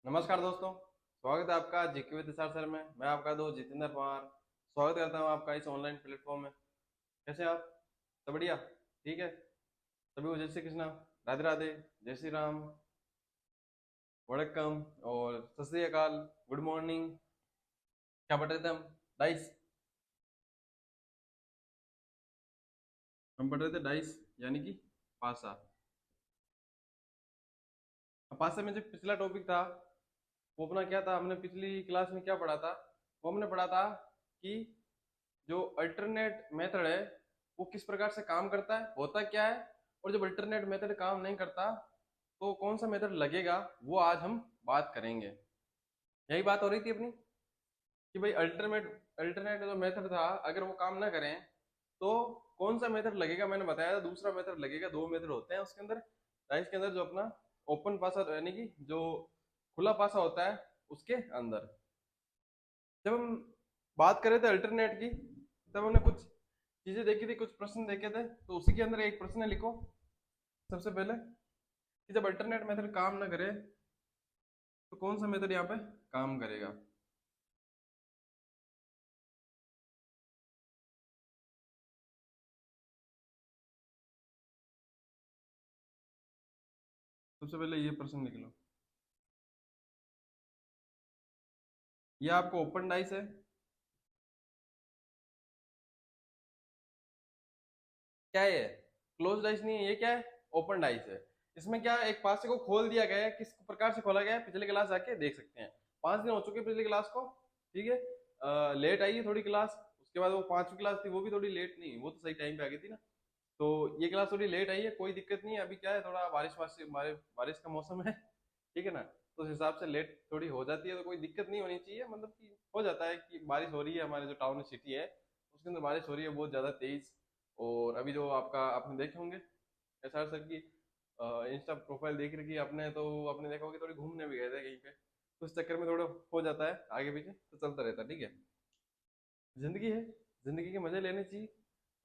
नमस्कार दोस्तों। स्वागत है आपका जीके विद सर में। मैं आपका दोस्त जितेंद्र पवार स्वागत करता हूं आपका इस ऑनलाइन प्लेटफॉर्म में। कैसे हैं आप? सब बढ़िया? ठीक है। सभी को जय श्री कृष्णा, राधे राधे, जय श्री राम, वड़क्कम और सत श्री अकाल, गुड मॉर्निंग। क्या पढ़ रहे थे हम? डाइस। हम पढ़ रहे थे डाइस यानी कि पासा। पासा में जो पिछला टॉपिक था वो अपना क्या था, हमने पिछली क्लास में क्या पढ़ा था? वो हमने पढ़ा था कि जो अल्टरनेट मेथड है वो किस प्रकार से काम करता है, होता क्या है, और जब अल्टरनेट मेथड काम नहीं करता तो कौन सा मेथड लगेगा, वो आज हम बात करेंगे। यही बात हो रही थी अपनी कि भाई अल्टरनेट अल्टरनेट जो मेथड था अगर वो काम ना करें तो कौन सा मेथड लगेगा। मैंने बताया था दूसरा मेथड लगेगा। दो मेथड होते हैं उसके अंदर, डाइस के अंदर, जो अपना ओपन पासा यानी कि जो खुला पासा होता है उसके अंदर। जब हम बात कर रहे थे अल्टरनेट की तब हमने कुछ चीजें देखी थी, कुछ प्रश्न देखे थे, तो उसी के अंदर एक प्रश्न लिखो सबसे पहले कि जब अल्टरनेट मेथड काम ना करे तो कौन सा मेथड यहाँ पे काम करेगा। सबसे पहले ये प्रश्न लिख लो। ये आपको ओपन डाइस है। क्या है ये? क्लोज डाइस नहीं है, ये क्या है? ओपन डाइस है। इसमें क्या है, एक पासे को खोल दिया गया है। किस प्रकार से खोला गया है पिछले क्लास जाके देख सकते हैं। 5 दिन हो चुके पिछली क्लास को, ठीक है। लेट आई है थोड़ी क्लास। उसके बाद वो 5वीं क्लास थी वो भी थोड़ी लेट, नहीं वो तो सही टाइम पे आ गई थी ना। तो ये क्लास थोड़ी लेट आई है, कोई दिक्कत नहीं है। अभी क्या है, थोड़ा बारिश का मौसम है, ठीक है ना। तो उस हिसाब से लेट थोड़ी हो जाती है, तो कोई दिक्कत नहीं होनी चाहिए। मतलब कि हो जाता है कि बारिश हो रही है, हमारे जो टाउन सिटी है उसके अंदर बारिश हो रही है बहुत ज़्यादा तेज। और अभी जो आपका आपने देखे होंगे एस आर सर की इंस्टा प्रोफाइल देख रखी है आपने, तो आपने देखा होगा कि थोड़ी घूमने भी गए थे कहीं पे, तो उस चक्कर में थोड़ा हो जाता है आगे पीछे, तो चलता रहता है, ठीक है। जिंदगी है, जिंदगी के मजे लेने चाहिए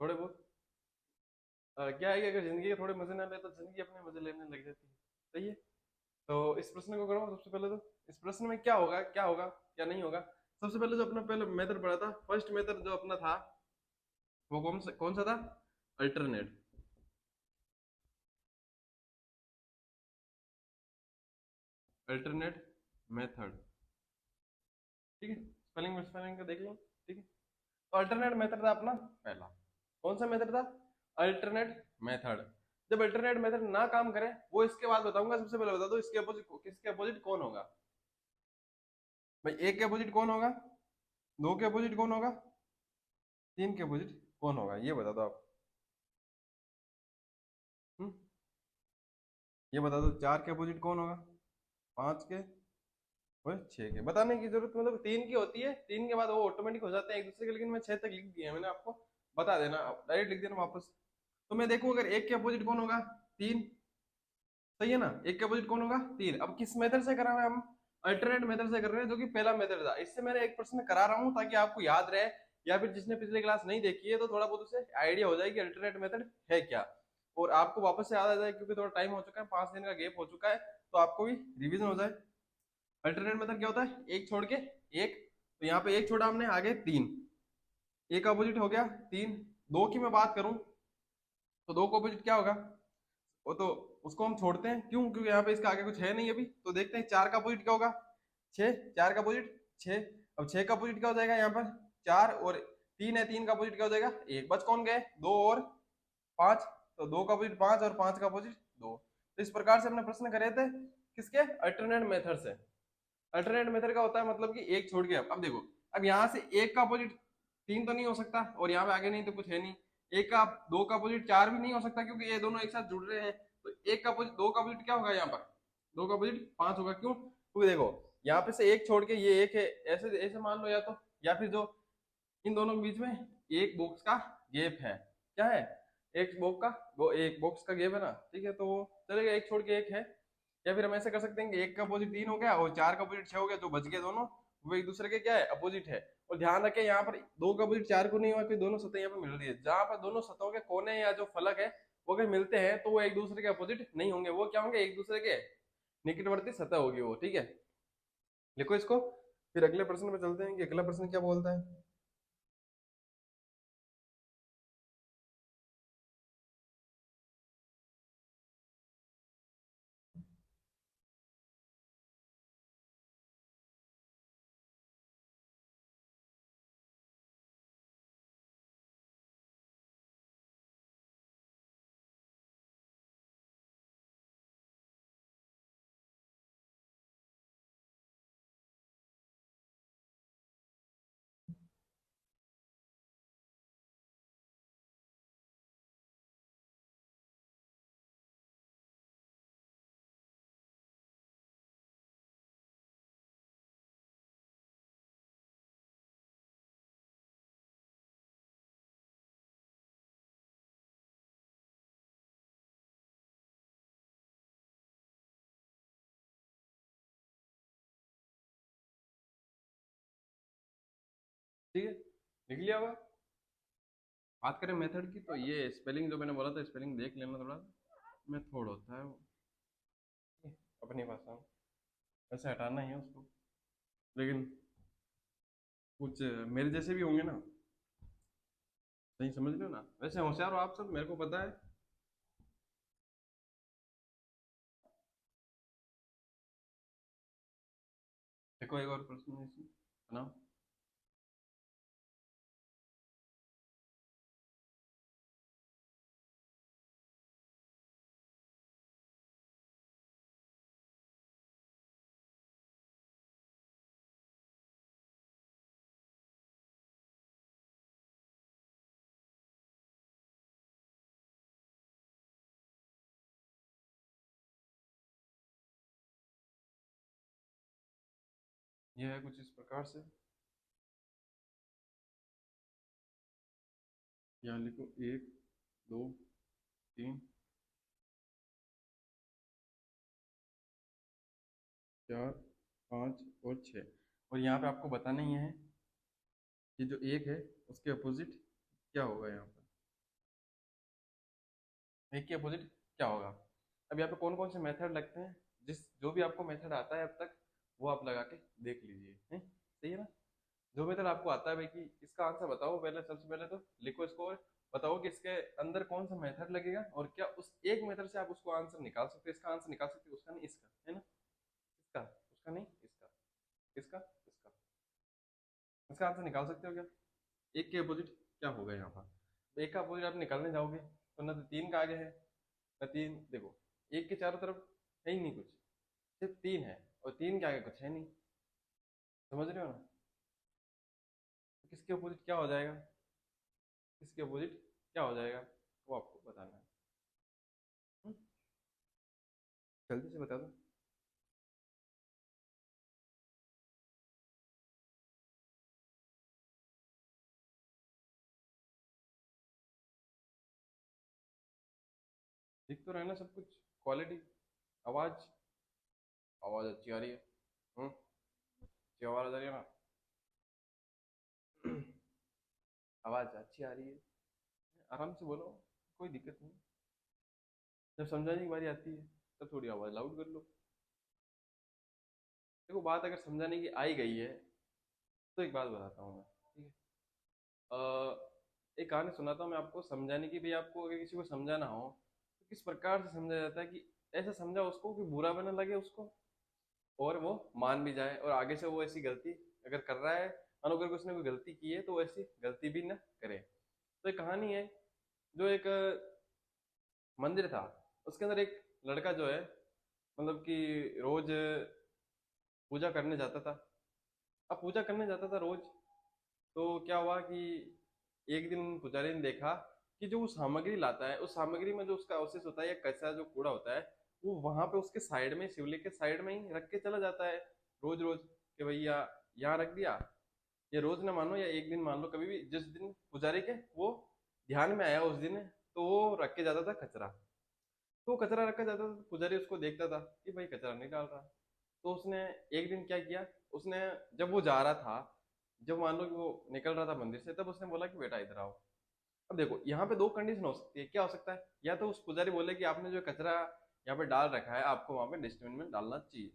थोड़े बहुत। क्या है कि अगर जिंदगी के थोड़े मजे ना ले तो जिंदगी अपने मजे लेने लग जाती है। सही है। तो इस प्रश्न को करो सबसे पहले। तो इस प्रश्न में क्या होगा, क्या होगा, क्या नहीं होगा। सबसे पहले जो अपना पहले मेथड पढ़ा था, फर्स्ट मेथड जो अपना था वो कौन सा था? अल्टरनेट। अल्टरनेट मेथड, ठीक है। स्पेलिंग स्पेलिंग का देख लो, ठीक है। तो अल्टरनेट मेथड था अपना पहला। कौन सा मेथड था? Alternate method. जब अल्टरनेट मेथड ना काम करे, वो इसके बाद बताऊंगा। सबसे पहले बता दो इसके अपोजिट, किसके अपोजिट कौन होगा। भाई एक के अपोजिट कौन होगा, दो के अपोजिट कौन होगा, तीन के अपोजिट कौन होगा, ये बता दो आप। हम्म? ये बता दो चार के अपोजिट कौन होगा, पांच के और छह के। बताने की जरूरत, मतलब तीन की होती है, तीन के बाद वो ऑटोमेटिक हो जाते हैं एक दूसरे के, लेकिन मैं छह तक लिख दिया है मैंने आपको। बता देना, डायरेक्ट लिख देना वापस। तो मैं देखूं अगर एक के अपोजिट कौन होगा, तीन। सही है ना, एक के अपोजिट कौन होगा, तीन। अब किस मेथड से करा रहे हैं हम? अल्टरनेट मेथड से कर रहे हैं, जो कि पहला मेथड था। इससे मैंने एक प्रश्न करा रहा हूँ ताकि आपको याद रहे, या फिर जिसने पिछली क्लास नहीं देखी है तो थोड़ा बहुत उसे आइडिया हो जाए कि अल्टरनेट मेथड है क्या, और आपको वापस से याद आ जाए, क्योंकि थोड़ा टाइम हो चुका है, 5 दिन का गैप हो चुका है, तो आपको भी रिविजन हो जाए। अल्टरनेट मेथड क्या होता है? एक छोड़ के एक। तो यहाँ पे एक छोड़ा हमने, आगे तीन, एक अपोजिट हो गया तीन। दो की मैं बात करूं तो दो का अपोजिट क्या होगा? वो तो उसको हम छोड़ते हैं, क्यों? क्योंकि यहाँ पे इसका आगे कुछ है नहीं अभी। तो देखते हैं चार का अपोजिट क्या होगा, छः। चार का अपोजिट छः। अब छः का अपोजिट क्या हो जाएगा यहाँ पर? चार। और तीन है, तीन का अपोजिट क्या हो जाएगा? एक। बच कौन गए? दो और पांच। तो दो का अपोजिट पांच और पांच का अपोजिट दो। तो इस प्रकार से हमने प्रश्न करे थे किसके? अल्टरनेट मेथड से। अल्टरनेट मेथड का होता है मतलब कि एक छोड़ के। अब देखो, अब यहाँ से एक का अपोजिट तीन तो नहीं हो सकता, और यहाँ पे आगे नहीं तो कुछ है नहीं। एक का दो का अपोजिट चार भी नहीं हो सकता, क्योंकि ये दोनों एक साथ जुड़ रहे हैं। तो एक का अपोजिट, दो का अपोजिट क्या होगा यहाँ पर? दो का अपोजिट पांच होगा। क्यों? क्योंकि देखो यहाँ पे से एक छोड़ के ये एक है, ऐसे ऐसे मान लो, या तो या फिर जो इन दोनों के बीच में एक बॉक्स का गैप है। क्या है? एक बॉक्स का, वो एक बॉक्स का गैप है ना, ठीक है। तो चलेगा, एक छोड़ के एक है। या फिर हम ऐसे कर सकते हैं कि एक का अपोजिट तीन हो गया और चार का अपोजिट छह हो गया, जो बच गए दोनों वो एक दूसरे के क्या है? अपोजिट है। और ध्यान रखें यहाँ पर दो का अपोजिट चार को नहीं हुआ, कोई दोनों सतह यहाँ पर मिल रही है। जहां पर दोनों सतहों के कोने या जो फलक है वो अगर मिलते हैं तो वो एक दूसरे के अपोजिट नहीं होंगे, वो क्या होंगे? एक दूसरे के निकटवर्ती सतह होगी वो, ठीक है। लिखो इसको, फिर अगले प्रश्न पे चलते हैं कि अगला प्रश्न क्या बोलता है। ठीक है, लिख लिया होगा। बात करें मेथड की, तो ये स्पेलिंग जो मैंने बोला था, स्पेलिंग देख लेना थोड़ा, मेथड होता है वो अपनी भाषा में, वैसे हटाना ही है उसको। लेकिन कुछ मेरे जैसे भी होंगे ना, सही समझ लो ना, वैसे होशियार हो आप सब, मेरे को पता है। देखो एक और प्रश्न है इसमें, बनाओ। ये है कुछ इस प्रकार से, यहाँ लिखो 1 2 3 4 5 और 6, और यहाँ पे आपको बताना ही है कि जो एक है उसके अपोजिट क्या होगा यहाँ पर, एक के अपोजिट क्या होगा। अब यहाँ पे कौन कौन से मेथड लगते हैं, जिस जो भी आपको मेथड आता है अब तक, वो आप लगा के देख लीजिए, हैं सही है ना। जो मेथड आपको आता है भाई, कि इसका आंसर बताओ, पहले सबसे पहले तो लिखो इसको, और बताओ कि इसके अंदर कौन सा मेथड लगेगा, और क्या उस एक मेथड से आप उसको आंसर निकाल सकते हो, इसका आंसर निकाल सकते हो, उसका नहीं इसका, है ना। इसका, उसका नहीं इसका, इसका, इसका, इसका आंसर निकाल सकते हो क्या। एक के अपोजिट क्या होगा यहाँ पर। एक का अपोजिट आप निकालने जाओगे तो ना तो तीन का आगे है, ना तीन, देखो एक के चारों तरफ है ही नहीं कुछ, सिर्फ तीन है, और तीन के आगे कुछ है नहीं, समझ रहे हो ना। तो किसके अपोजिट क्या हो जाएगा, किसके अपोजिट क्या हो जाएगा, वो आपको बताना है। हम्म, जल्दी से बता दो। दिख तो रहा है ना सब कुछ, क्वालिटी, आवाज, आवाज अच्छी आ रही है। अच्छी आवाज आ रही है ना। आवाज अच्छी आ रही है, आराम से बोलो, कोई दिक्कत नहीं। जब समझाने की बारी आती है तब थोड़ी आवाज लाउड कर लो। देखो बात अगर समझाने की आई गई है, तो एक बात बताता हूँ मैं, ठीक है। एक कहानी सुनाता हूँ मैं आपको, समझाने की भी, आपको अगर किसी को समझाना हो तो किस प्रकार से समझा जाता है, कि ऐसा समझा उसको कि बुरा भी ना लगे उसको, और वो मान भी जाए, और आगे से वो ऐसी गलती अगर कर रहा है, मानो अगर उसने कोई गलती की है, तो वो ऐसी गलती भी ना करे। तो एक कहानी है, जो एक मंदिर था, उसके अंदर एक लड़का जो है, मतलब कि रोज पूजा करने जाता था। अब पूजा करने जाता था रोज, तो क्या हुआ कि एक दिन पुजारी ने देखा कि जो वो सामग्री लाता है, उस सामग्री में जो उसका अवशेष होता है या कचरा जो कूड़ा होता है, वो वहां पे उसके साइड में, शिवलिंग के साइड में ही रख के चला जाता है, रोज रोज, कि भैया यहाँ रख दिया। ये रोज ना मानो, या एक दिन मान लो, कभी भी जिस दिन पुजारी के वो ध्यान में आया उस दिन, तो वो रख के जाता था कचरा। तो कचरा रखा जाता था, तो पुजारी उसको देखता था कि भाई कचरा नहीं डाल रहा। तो उसने एक दिन क्या किया, उसने, जब वो जा रहा था, जब मान लो कि वो निकल रहा था मंदिर से, तब उसने बोला कि बेटा इधर आओ। अब देखो यहाँ पे दो कंडीशन हो सकती है, क्या हो सकता है, या तो उस पुजारी बोले कि आपने जो कचरा यहाँ पे डाल रखा है, आपको वहां पे डस्टबिन में डालना चाहिए,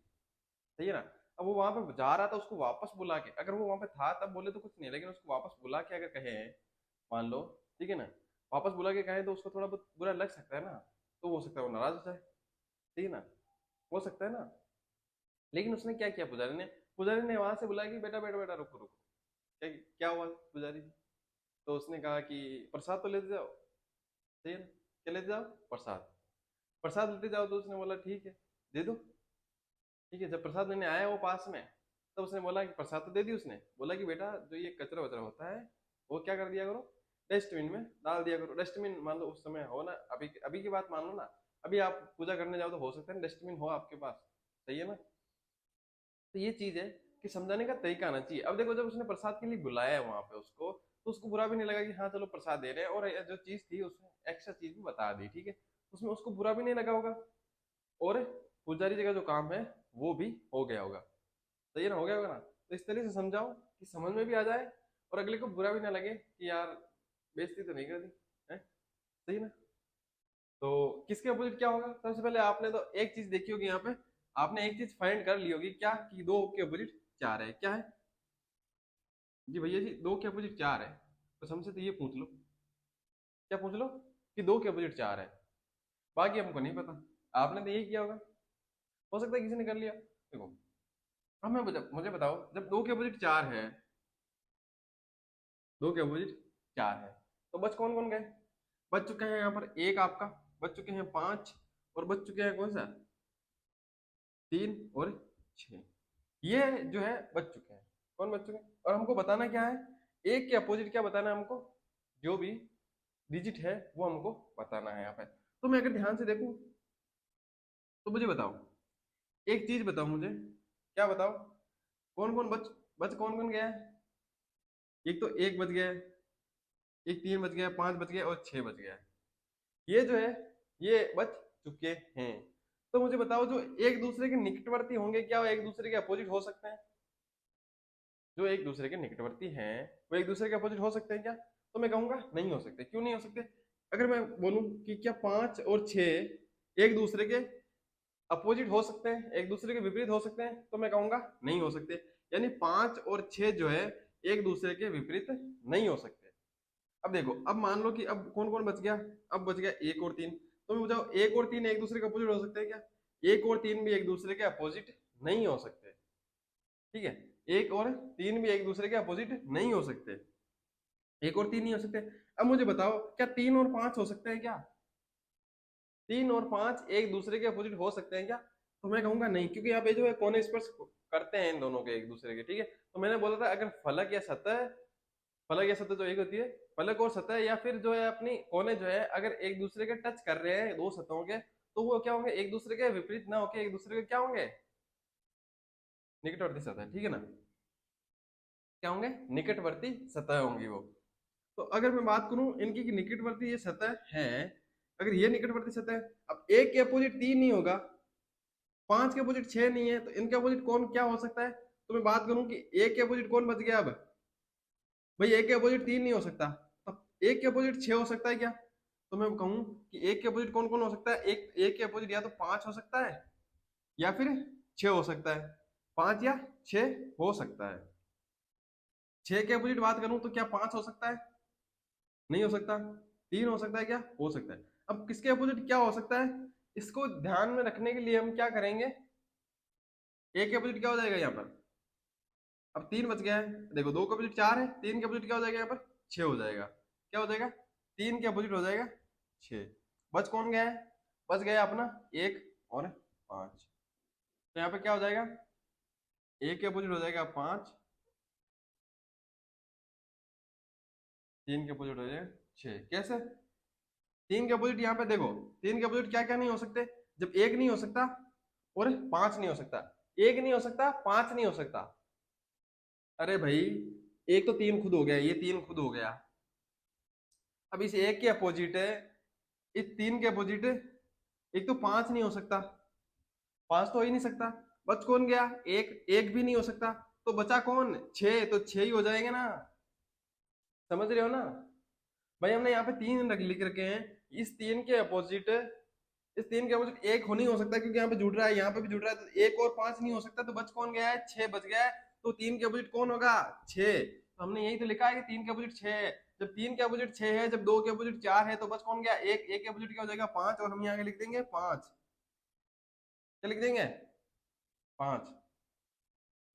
सही है ना। अब वो वहां पे जा रहा था, उसको वापस बुला के, अगर वो वहां पे था तब बोले तो कुछ नहीं, लेकिन उसको वापस बुला के अगर कहे, मान लो, ठीक है ना, वापस बुला के कहे तो उसको थोड़ा बहुत बुरा लग सकता है ना, तो हो सकता है वो नाराज हो जाए, ठीक है ना, हो सकता है ना। लेकिन उसने क्या किया, पुजारी ने वहां से बुलाया कि बेटा बेटा बेटा रुको रुको, क्या क्या हुआ पुजारी? तो उसने कहा कि प्रसाद तो लेते जाओ, सही है ना, क्या लेते जाओ, प्रसाद, प्रसाद लेते जाओ। तो उसने बोला ठीक है, दे दो। ठीक है, जब प्रसाद लेने आया वो पास में, तो उसने बोला कि प्रसाद तो दे दी, उसने बोला कि बेटा जो ये कचरा वचरा होता है वो क्या कर दिया करो, डस्टबिन में डाल दिया करो। डस्टबिन मान लो उस समय हो ना, अभी अभी की बात मान लो ना, अभी आप पूजा करने जाओ तो हो सकता है डस्टबिन हो आपके पास, सही है ना। तो ये चीज है कि समझाने का तरीका आना चाहिए। अब देखो, जब उसने प्रसाद के लिए बुलाया है वहां पे उसको, तो उसको बुरा भी नहीं लगा कि हाँ चलो प्रसाद दे रहे हैं, और जो चीज थी उसने एक्स्ट्रा चीज भी बता दी, ठीक है, उसमें उसको बुरा भी नहीं लगा होगा, और पुजारी जी का जो काम है वो भी हो गया होगा, सही है ना, हो गया होगा ना। तो इस तरीके से समझाओ कि समझ में भी आ जाए और अगले को बुरा भी ना लगे कि यार बेइज्जती तो नहीं कर दी है, सही है ना। तो किसके अपोजिट क्या होगा, सबसे पहले आपने तो एक चीज देखी होगी यहाँ पे, आपने एक चीज फाइंड कर ली होगी, क्या कि दो के अपोजिट चार है, क्या है जी भैया जी, दो के अपोजिट चार है, तो हमसे तो ये पूछ लो, क्या पूछ लो, कि दो के अपोजिट चार है, बाकी हमको नहीं पता, आपने तो यही किया होगा, हो सकता है किसी ने कर लिया। देखो, अब मुझे बताओ, जब दो के अपोजिट चार है, दो के अपोजिट चार है, तो बच कौन कौन गए, बच चुके हैं यहाँ पर एक आपका, बच चुके हैं पांच, और बच चुके हैं कौन सा, तीन और छह, ये जो है बच चुके हैं, कौन बच चुके हैं, और हमको बताना क्या है, एक के अपोजिट क्या बताना है हमको, जो भी डिजिट है वो हमको बताना है यहाँ पे। तो मैं अगर ध्यान से देखूं तो मुझे बताओ, एक चीज बताओ मुझे, क्या बताओ, कौन कौन बच, बच कौन कौन गया है, एक तो एक बच गया है, एक तीन बच गया, पांच बच गया और छह बच गया, ये जो है ये बच चुके हैं। तो मुझे बताओ, जो एक दूसरे के निकटवर्ती होंगे, क्या वो एक दूसरे के अपोजिट हो सकते हैं, जो एक दूसरे के निकटवर्ती हैं वो एक दूसरे के अपोजिट हो सकते हैं क्या, तो मैं कहूंगा नहीं हो सकते। क्यों नहीं हो सकते, अगर मैं बोलूं कि क्या पांच और छह एक दूसरे के अपोजिट हो सकते हैं, एक दूसरे के विपरीत हो सकते हैं, तो मैं कहूंगा नहीं हो सकते। यानी पांच और छह जो है एक दूसरे के विपरीत नहीं हो सकते। अब देखो, अब मान लो कि अब कौन कौन बच गया, अब बच गया एक और तीन, तो मैं बताओ एक और तीन एक दूसरे के अपोजिट हो सकते हैं क्या, एक और तीन भी एक दूसरे के अपोजिट नहीं हो सकते, ठीक है, एक और तीन भी एक दूसरे के अपोजिट नहीं हो सकते, एक और तीन नहीं हो सकते। अब मुझे बताओ, क्या तीन और पांच हो सकते हैं क्या, तीन और पांच एक दूसरे के अपोजिट हो सकते हैं क्या, तो मैं कहूंगा नहीं, क्योंकि यहाँ पे जो है कोने स्पर्श करते हैं इन दोनों के एक दूसरे के, ठीक है। तो मैंने बोला था अगर फलक या सतह, फलक या सतह जो एक होती है, फलक और सतह या फिर जो है अपनी कोने जो है अगर एक दूसरे के टच कर रहे हैं दो सतहों के, तो वो क्या होंगे, एक दूसरे के विपरीत ना होके एक दूसरे के क्या होंगे, निकटवर्ती सतह, ठीक है ना, क्या होंगे, निकटवर्ती सतह होंगी वो। तो अगर मैं बात करूं इनकी कि निकटवर्ती ये सतह है, अगर ये निकटवर्ती सतह, अब एक के अपोजिट तीन नहीं होगा, पांच के अपोजिट छह नहीं है, तो इनके अपोजिट कौन क्या हो सकता है, तो मैं बात करूं कि एक के अपोजिट कौन बच गया, अब भाई एक के अपोजिट तीन नहीं हो सकता, अब एक के अपोजिट छह हो सकता है क्या, तो मैं कहूं कि एक के अपोजिट कौन कौन हो सकता है, एक एक के अपोजिट या तो पांच हो सकता है या फिर छह हो सकता है, पांच या छह हो सकता है। छह के अपोजिट बात करूं तो क्या पांच हो सकता है, नहीं हो सकता, तीन हो सकता है क्या, हो सकता है। अब किसके अपोजिट क्या हो सकता है, इसको ध्यान में रखने के लिए हम क्या करेंगे, एक के अपोजिट क्या हो जाएगा यहाँ पर, अब तीन बच गया है, देखो दो के अपोजिट चार है, तीन के अपोजिट क्या हो जाएगा यहाँ पर, छह हो जाएगा, क्या हो जाएगा, तीन के अपोजिट हो जाएगा छह, बच कौन गया है, बच गया अपना एक और पांच, तो यहाँ पे क्या हो जाएगा, एक के अपोजिट हो जाएगा पांच, तीन के अपोजिट हो जाएगा छह, कैसे, तीन के अपोजिट यहाँ पे देखो, तीन के अपोजिट क्या क्या नहीं हो सकते, जब एक नहीं हो सकता और पांच नहीं हो सकता, एक नहीं हो सकता पांच नहीं हो सकता, अरे भाई एक तो तीन खुद हो गया, ये तीन खुद हो गया, अब इस एक के अपोजिट है, इस तीन के अपोजिट एक तो पांच नहीं हो सकता, पांच तो हो ही नहीं सकता, बच कौन गया, एक, एक भी नहीं हो सकता, तो बचा कौन, छह, तो छह ही हो जाएंगे ना, समझ रहे हो ना। भाई हमने यहाँ पे तीन लिख रखे हैं, इस तीन के अपोजिट इस 3 के अपोजिट 1 हो नहीं हो सकता, क्योंकि यहाँ पे जुड़ रहा है, यहाँ पे भी जुड़ रहा है, तो 1 और 5 नहीं हो सकता, तो बच कौन गया है, 6 बच गया है। तो 3 के अपोजिट कौन होगा, 6। तो हमने यही तो लिखा है कि 3 के अपोजिट 6 है। जब 3 के अपोजिट 6 है, जब 2 के अपोजिट 4 है, तो बच कौन गया, 1। 1 के अपोजिट क्या हो जाएगा, 5, और हम यहाँ आगे लिख देंगे 5। क्या लिख देंगे, 5।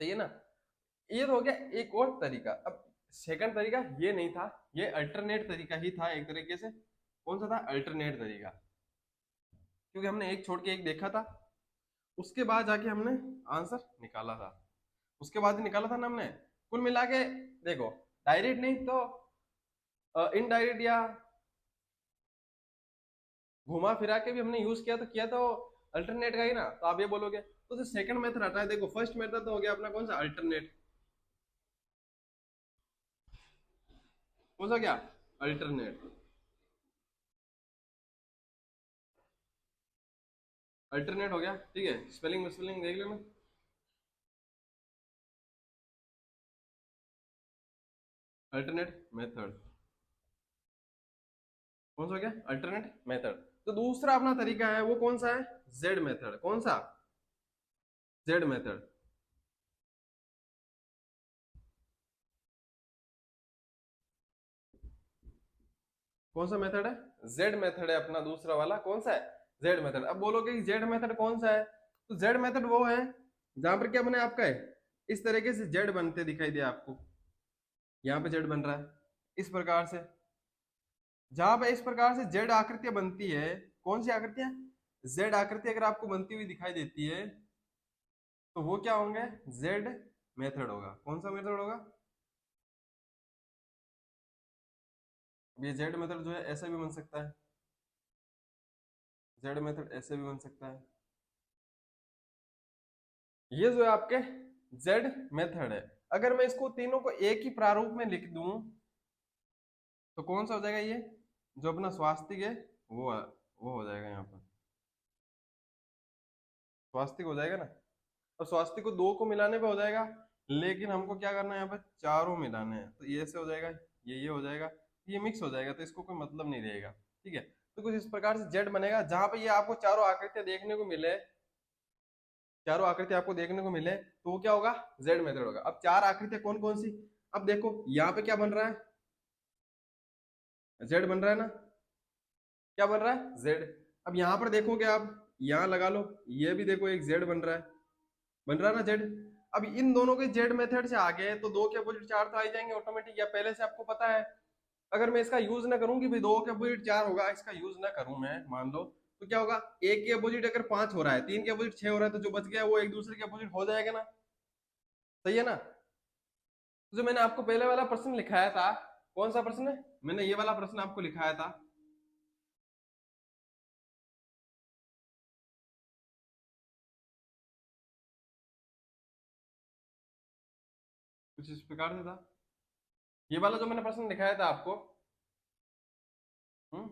सही है ना। ये तो हो गया एक और तरीका। अब सेकंड तरीका ये नहीं था, ये अल्टरनेट तरीका ही था एक तरीके से। कौन सा था, अल्टरनेट तरीका, क्योंकि हमने एक छोड़ के एक देखा था, उसके बाद जाके हमने आंसर निकाला था, उसके बाद ही निकाला था ना हमने। कुल मिला के देखो, डायरेक्ट नहीं तो इनडायरेक्ट या घुमा फिरा के भी हमने यूज किया तो अल्टरनेट का ही ना। तो आप ये बोलोगे तो सेकंड मेथड हटा है। देखो फर्स्ट मेथड तो हो गया अपना कौन सा, अल्टरनेट। कौन सा क्या, अल्टरनेट। अल्टरनेट हो गया, ठीक है। स्पेलिंग स्पेलिंग देख लेना। अल्टरनेट मेथड, कौन सा हो गया, अल्टरनेट मेथड। तो दूसरा अपना तरीका है वो कौन सा है, जेड मेथड। कौन सा, जेड मेथड। कौन सा मेथड है, जेड मेथड है अपना दूसरा वाला। कौन सा है, जेड मेथड। अब बोलोगे कि जेड मेथड कौन सा है, तो जेड मेथड वो है जहां पर क्या बने आपका है, इस तरीके से जेड बनते दिखाई दे आपको। यहाँ पे जेड बन रहा है इस प्रकार से। जहां पे इस प्रकार से जेड आकृतियां बनती है, कौन सी आकृतियां, जेड आकृति अगर आपको बनती हुई दिखाई देती है, तो वो क्या होंगे, जेड मेथड होगा। कौन सा मेथड होगा, ये जेड मेथड जो है ऐसा भी बन सकता है, जेड मेथड ऐसे भी बन सकता है। ये जो है आपके जेड मेथड है। अगर मैं इसको तीनों को एक ही प्रारूप में लिख दूं, तो कौन सा हो जाएगा, ये जो अपना स्वास्तिक है वो हो जाएगा यहाँ पर, स्वास्तिक हो जाएगा ना। और स्वास्तिक को दो को मिलाने पे हो जाएगा, लेकिन हमको क्या करना है, यहाँ पे चारों मिलाने हैं, तो ये से हो जाएगा, ये हो जाएगा, ये मिक्स हो जाएगा, तो इसको कोई मतलब नहीं रहेगा। ठीक है, तो कुछ इस प्रकार से जेड बनेगा, जहां पे ये आपको चारों आकृतियां देखने को मिले, चारों आकृति आपको देखने को मिले, तो वो क्या होगा, जेड मेथड होगा। अब चार आकृतियां कौन कौन सी, अब देखो यहाँ पे क्या बन रहा है, जेड बन रहा है ना, क्या बन रहा है, जेड। अब यहाँ पर देखोगे आप, यहाँ लगा लो, ये भी देखो एक जेड बन रहा है, बन रहा है ना जेड। अब इन दोनों के जेड मेथड से आगे तो दो के अपोजिट चार तो आ ही जाएंगे ऑटोमेटिक, या पहले से आपको पता है। अगर मैं इसका यूज ना करूं कि भाई दो के अपोजिट चार होगा, इसका यूज ना करूं मैं, मान लो, तो क्या होगा, एक के अपोजिट अगर 5 हो रहा है, तीन के अपोजिट 6 हो रहा है, तो जो बच गया वो एक दूसरे के अपोजिट हो जाएगा ना। सही है ना। तो जो मैंने आपको पहले वाला प्रश्न लिखाया था, कौन सा प्रश्न है, मैंने ये वाला प्रश्न आपको लिखाया था, कुछ इस प्रकार से था, ये वाला जो मैंने प्रश्न लिखाया था आपको। हम्म,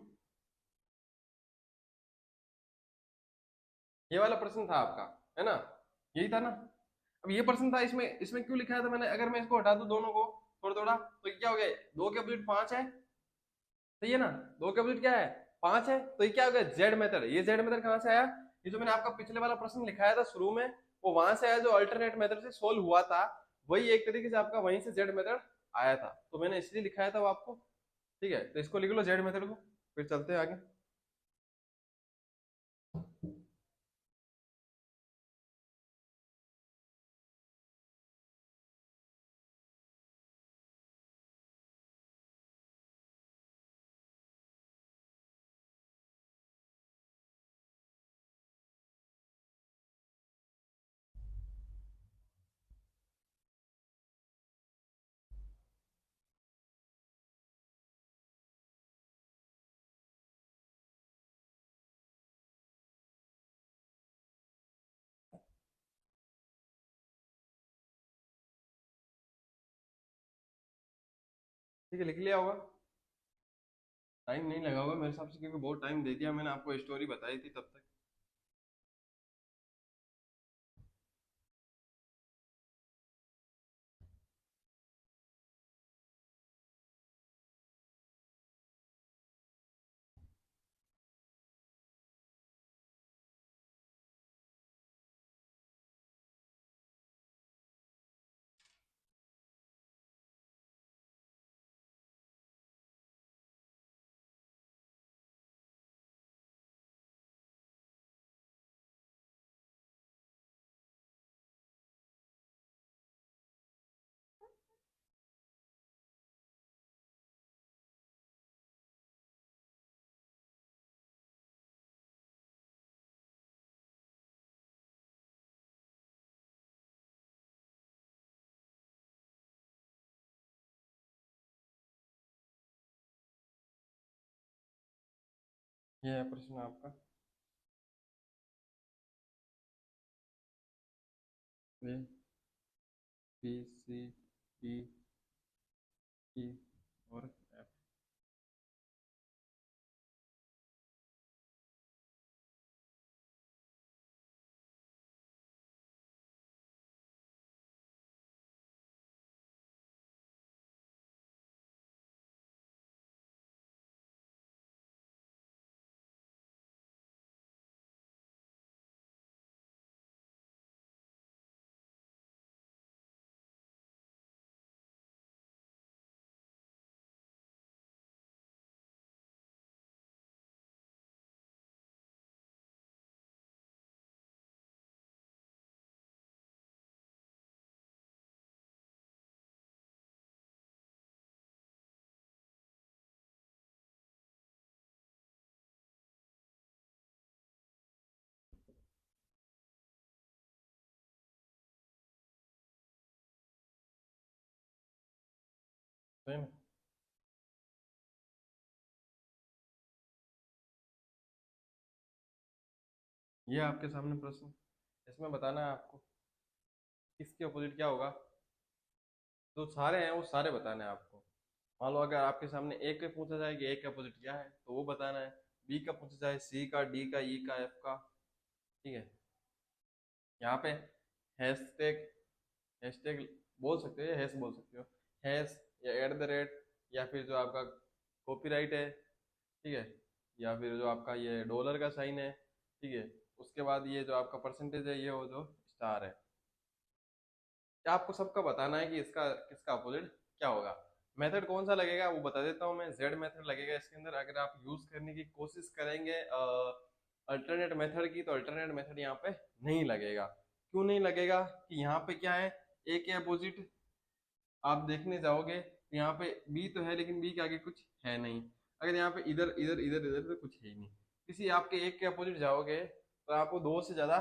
ये वाला प्रश्न था आपका, है ना, यही था ना। अब ये प्रश्न था, इसमें इसमें क्यों लिखाया था मैंने, अगर मैं इसको हटा दूं दोनों को थोड़ा थोड़ा, तो ये क्या हो गया, दो के अपोजिट 5 है। सही है ना, दो के अपोजिट क्या है, 5 है, तो ये क्या हो गया, जेड मेथड। ये जेड मेथड कहाँ से आया, ये जो मैंने आपका पिछले वाला प्रश्न लिखाया था शुरू में, वो वहां से आया, जो अल्टरनेट मेथड से सोल्व हुआ था, वही एक तरीके से आपका वहीं से जेड मेथड आया था, तो मैंने इसलिए लिखाया था वो आपको। ठीक है, तो इसको लिख लो जेड मेथड को, फिर चलते हैं आगे। ठीक है, लिख लिया होगा, टाइम नहीं लगा होगा मेरे हिसाब से, क्योंकि बहुत टाइम दे दिया मैंने आपको, स्टोरी बताई थी तब तक। ये है प्रश्न आपका। A B C D E और एफ। सही ना? ये आपके सामने प्रश्न, इसमें बताना है आपको किसके अपोजिट क्या होगा। जो सारे हैं वो सारे बताने हैं आपको। मान लो अगर आपके सामने ए का पूछा जाए कि ए का अपोजिट क्या है तो वो बताना है। बी का पूछा जाए, सी का, डी का, ई का, एफ का। ठीक है। यहाँ पे हैशटैग, हैशटैग बोल सकते हो या हैश बोल सकते हो। हैश या एट द रेट, या फिर जो आपका कॉपीराइट है, ठीक है, या फिर जो आपका ये डॉलर का साइन है, ठीक है। उसके बाद ये जो आपका परसेंटेज है, ये वो जो स्टार है। क्या आपको सबका बताना है कि इसका किसका अपोजिट क्या होगा। मेथड कौन सा लगेगा वो बता देता हूँ मैं। जेड मेथड लगेगा इसके अंदर। अगर आप यूज करने की कोशिश करेंगे अल्टरनेट मेथड की, तो अल्टरनेट मेथड यहाँ पे नहीं लगेगा। क्यों नहीं लगेगा? कि यहाँ पे क्या है, ए के अपोजिट आप देखने जाओगे तो यहाँ पे बी तो है, लेकिन बी के आगे कुछ है नहीं। अगर यहाँ पे इधर इधर इधर इधर तो कुछ है ही नहीं। किसी आपके एक के अपोजिट जाओगे तो आपको दो से ज्यादा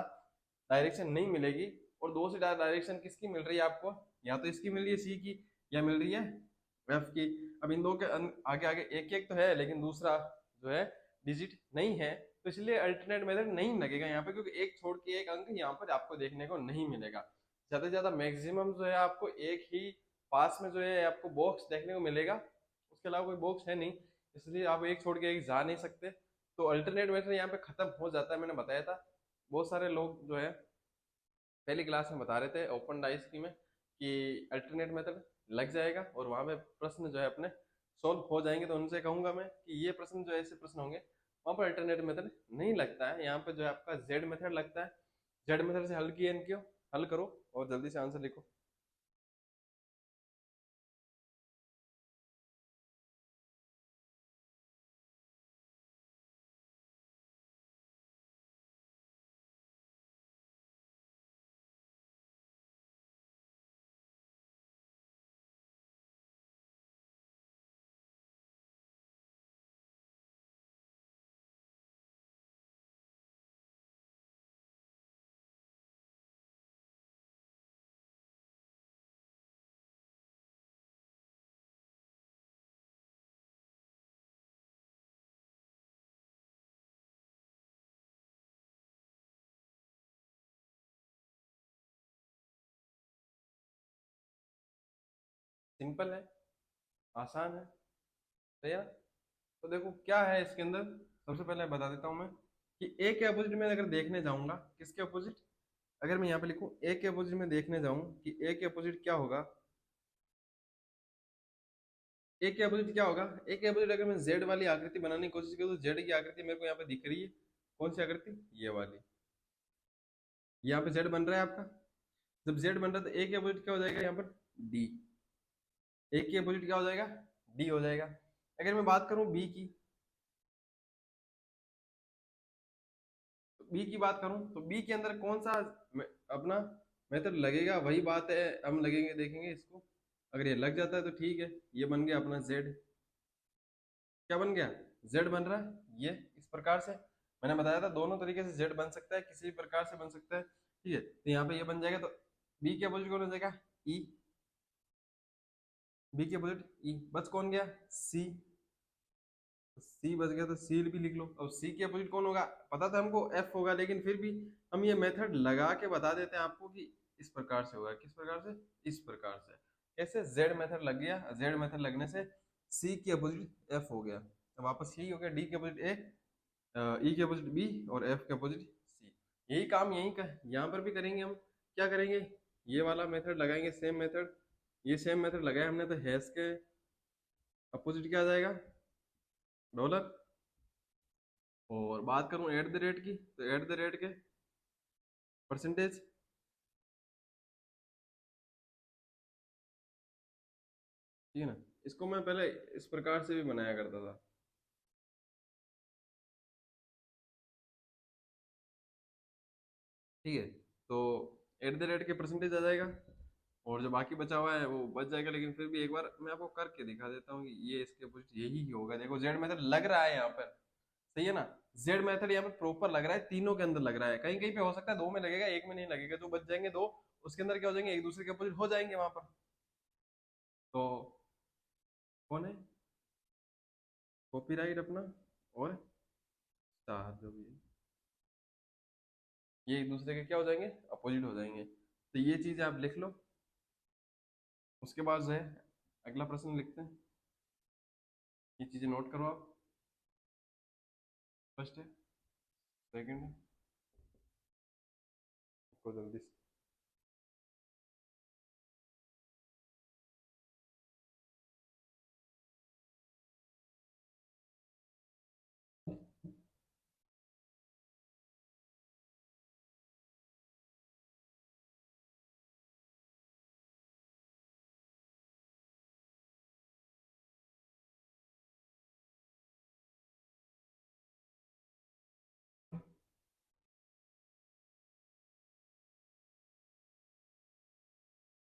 डायरेक्शन नहीं मिलेगी। और दो से ज्यादा डायरेक्शन किसकी मिल रही है आपको? या तो इसकी मिल रही है सी की, या मिल रही है एफ की। अब इन दो के आगे आगे एक एक तो है, लेकिन दूसरा जो है डिजिट नहीं है। तो इसलिए अल्टरनेट मेथड नहीं लगेगा यहाँ पे, क्योंकि एक छोड़ के एक अंक यहाँ पर आपको देखने को नहीं मिलेगा। ज्यादा से ज्यादा मैक्सिमम जो है आपको एक ही पास में जो है आपको बॉक्स देखने को मिलेगा। उसके अलावा कोई बॉक्स है नहीं, इसलिए आप एक छोड़ के एक जा नहीं सकते। तो अल्टरनेट मेथड यहाँ पे खत्म हो जाता है। मैंने बताया था, बहुत सारे लोग जो है पहली क्लास में बता रहे थे ओपन डाइस की में कि अल्टरनेट मेथड लग जाएगा और वहां पे प्रश्न जो है अपने सोल्व हो जाएंगे। तो उनसे कहूंगा मैं कि ये प्रश्न जो है ऐसे प्रश्न होंगे वहां पर अल्टरनेट मेथड नहीं लगता है। यहाँ पे जो है आपका जेड मेथड लगता है। जेड मेथड से हल किए इनके, हल करो और जल्दी से आंसर लिखो। सिंपल है, आसान है, सही है ना? तो देखो क्या है इसके अंदर। सबसे पहले बता देता हूँ मैं कि ए के अपोजिट में अगर देखने जाऊंगा, किसके अपोजिट, अगर मैं यहाँ पे लिखूं ए के अपोजिट में देखने जाऊं कि ए के अपोजिट क्या होगा। ए के अपोजिट क्या होगा? ए के अपोजिट अगर मैं जेड वाली आकृति बनाने की कोशिश करूँ तो जेड की आकृति मेरे को यहाँ पे दिख रही है। कौन सी आकृति? ये वाली। यहाँ पे जेड बन रहा है आपका। जब जेड बन रहा है तो ए के अपोजिट क्या हो जाएगा यहाँ पर? डी। ए के अपोजिट क्या हो जाएगा? डी हो जाएगा। अगर मैं बात करूं बी की, बी की बात करूं तो बी के अंदर कौन सा अपना मेथड लगेगा, वही बात है। हम लगेंगे देखेंगे इसको। अगर ये लग जाता है तो ठीक है, ये बन गया अपना जेड। क्या बन गया? जेड बन रहा है ये इस प्रकार से। मैंने बताया था दोनों तरीके से जेड बन सकता है, किसी भी प्रकार से बन सकता है। ठीक है, तो यहाँ पे ये बन जाएगा। तो बी के अपोजिट कौन हो जाएगा? ई। बी के अपोजिट ई, बस कौन गया? सी। सी बच गया तो सी भी लिख लो। अब सी की अपोजिट कौन होगा, पता था हमको एफ होगा, लेकिन फिर भी हम ये मेथड लगा के बता देते हैं आपको कि इस प्रकार से होगा। किस प्रकार से, इस प्रकार से। कैसे, जेड मेथड लग गया, जेड मेथड लगने से सी की अपोजिट एफ हो गया। तो वापस यही हो गया, डी की अपोजिट ए, ई के अपोजिट बी, और एफ के अपोजिट सी। यही काम यही का यहाँ पर भी करेंगे हम। क्या करेंगे, ये वाला मेथड लगाएंगे, सेम मेथड। ये सेम मेथड लगाया हमने, तो हैश के अपोजिट क्या आ जाएगा, डॉलर। और बात करूं एट द रेट की, तो एट द रेट के परसेंटेज। ठीक है ना। इसको मैं पहले इस प्रकार से भी बनाया करता था। ठीक है, तो एट द रेट के परसेंटेज आ जाएगा, और जो बाकी बचा हुआ है वो बच जाएगा। लेकिन फिर भी एक बार मैं आपको करके दिखा देता हूँ कि ये इसके अपोजिट यही होगा। देखो जेड मेथड लग रहा है यहाँ पर, सही है ना। जेड मेथड यहाँ पर प्रॉपर लग रहा है, तीनों के अंदर लग रहा है। कहीं कहीं पे हो सकता है दो में लगेगा, एक में नहीं लगेगा। जो बच जाएंगे दो, उसके अंदर क्या हो जाएंगे, एक दूसरे के अपोजिट हो जाएंगे वहां पर। तो कौन है, कॉपीराइट अपना, और स्टार जो भी है, ये एक दूसरे के क्या हो जाएंगे, अपोजिट हो जाएंगे। तो ये चीज आप लिख लो। उसके बाद जो है अगला प्रश्न लिखते हैं। ये चीजें नोट करो आप। फर्स्ट है, सेकंड है, को जल्दी से।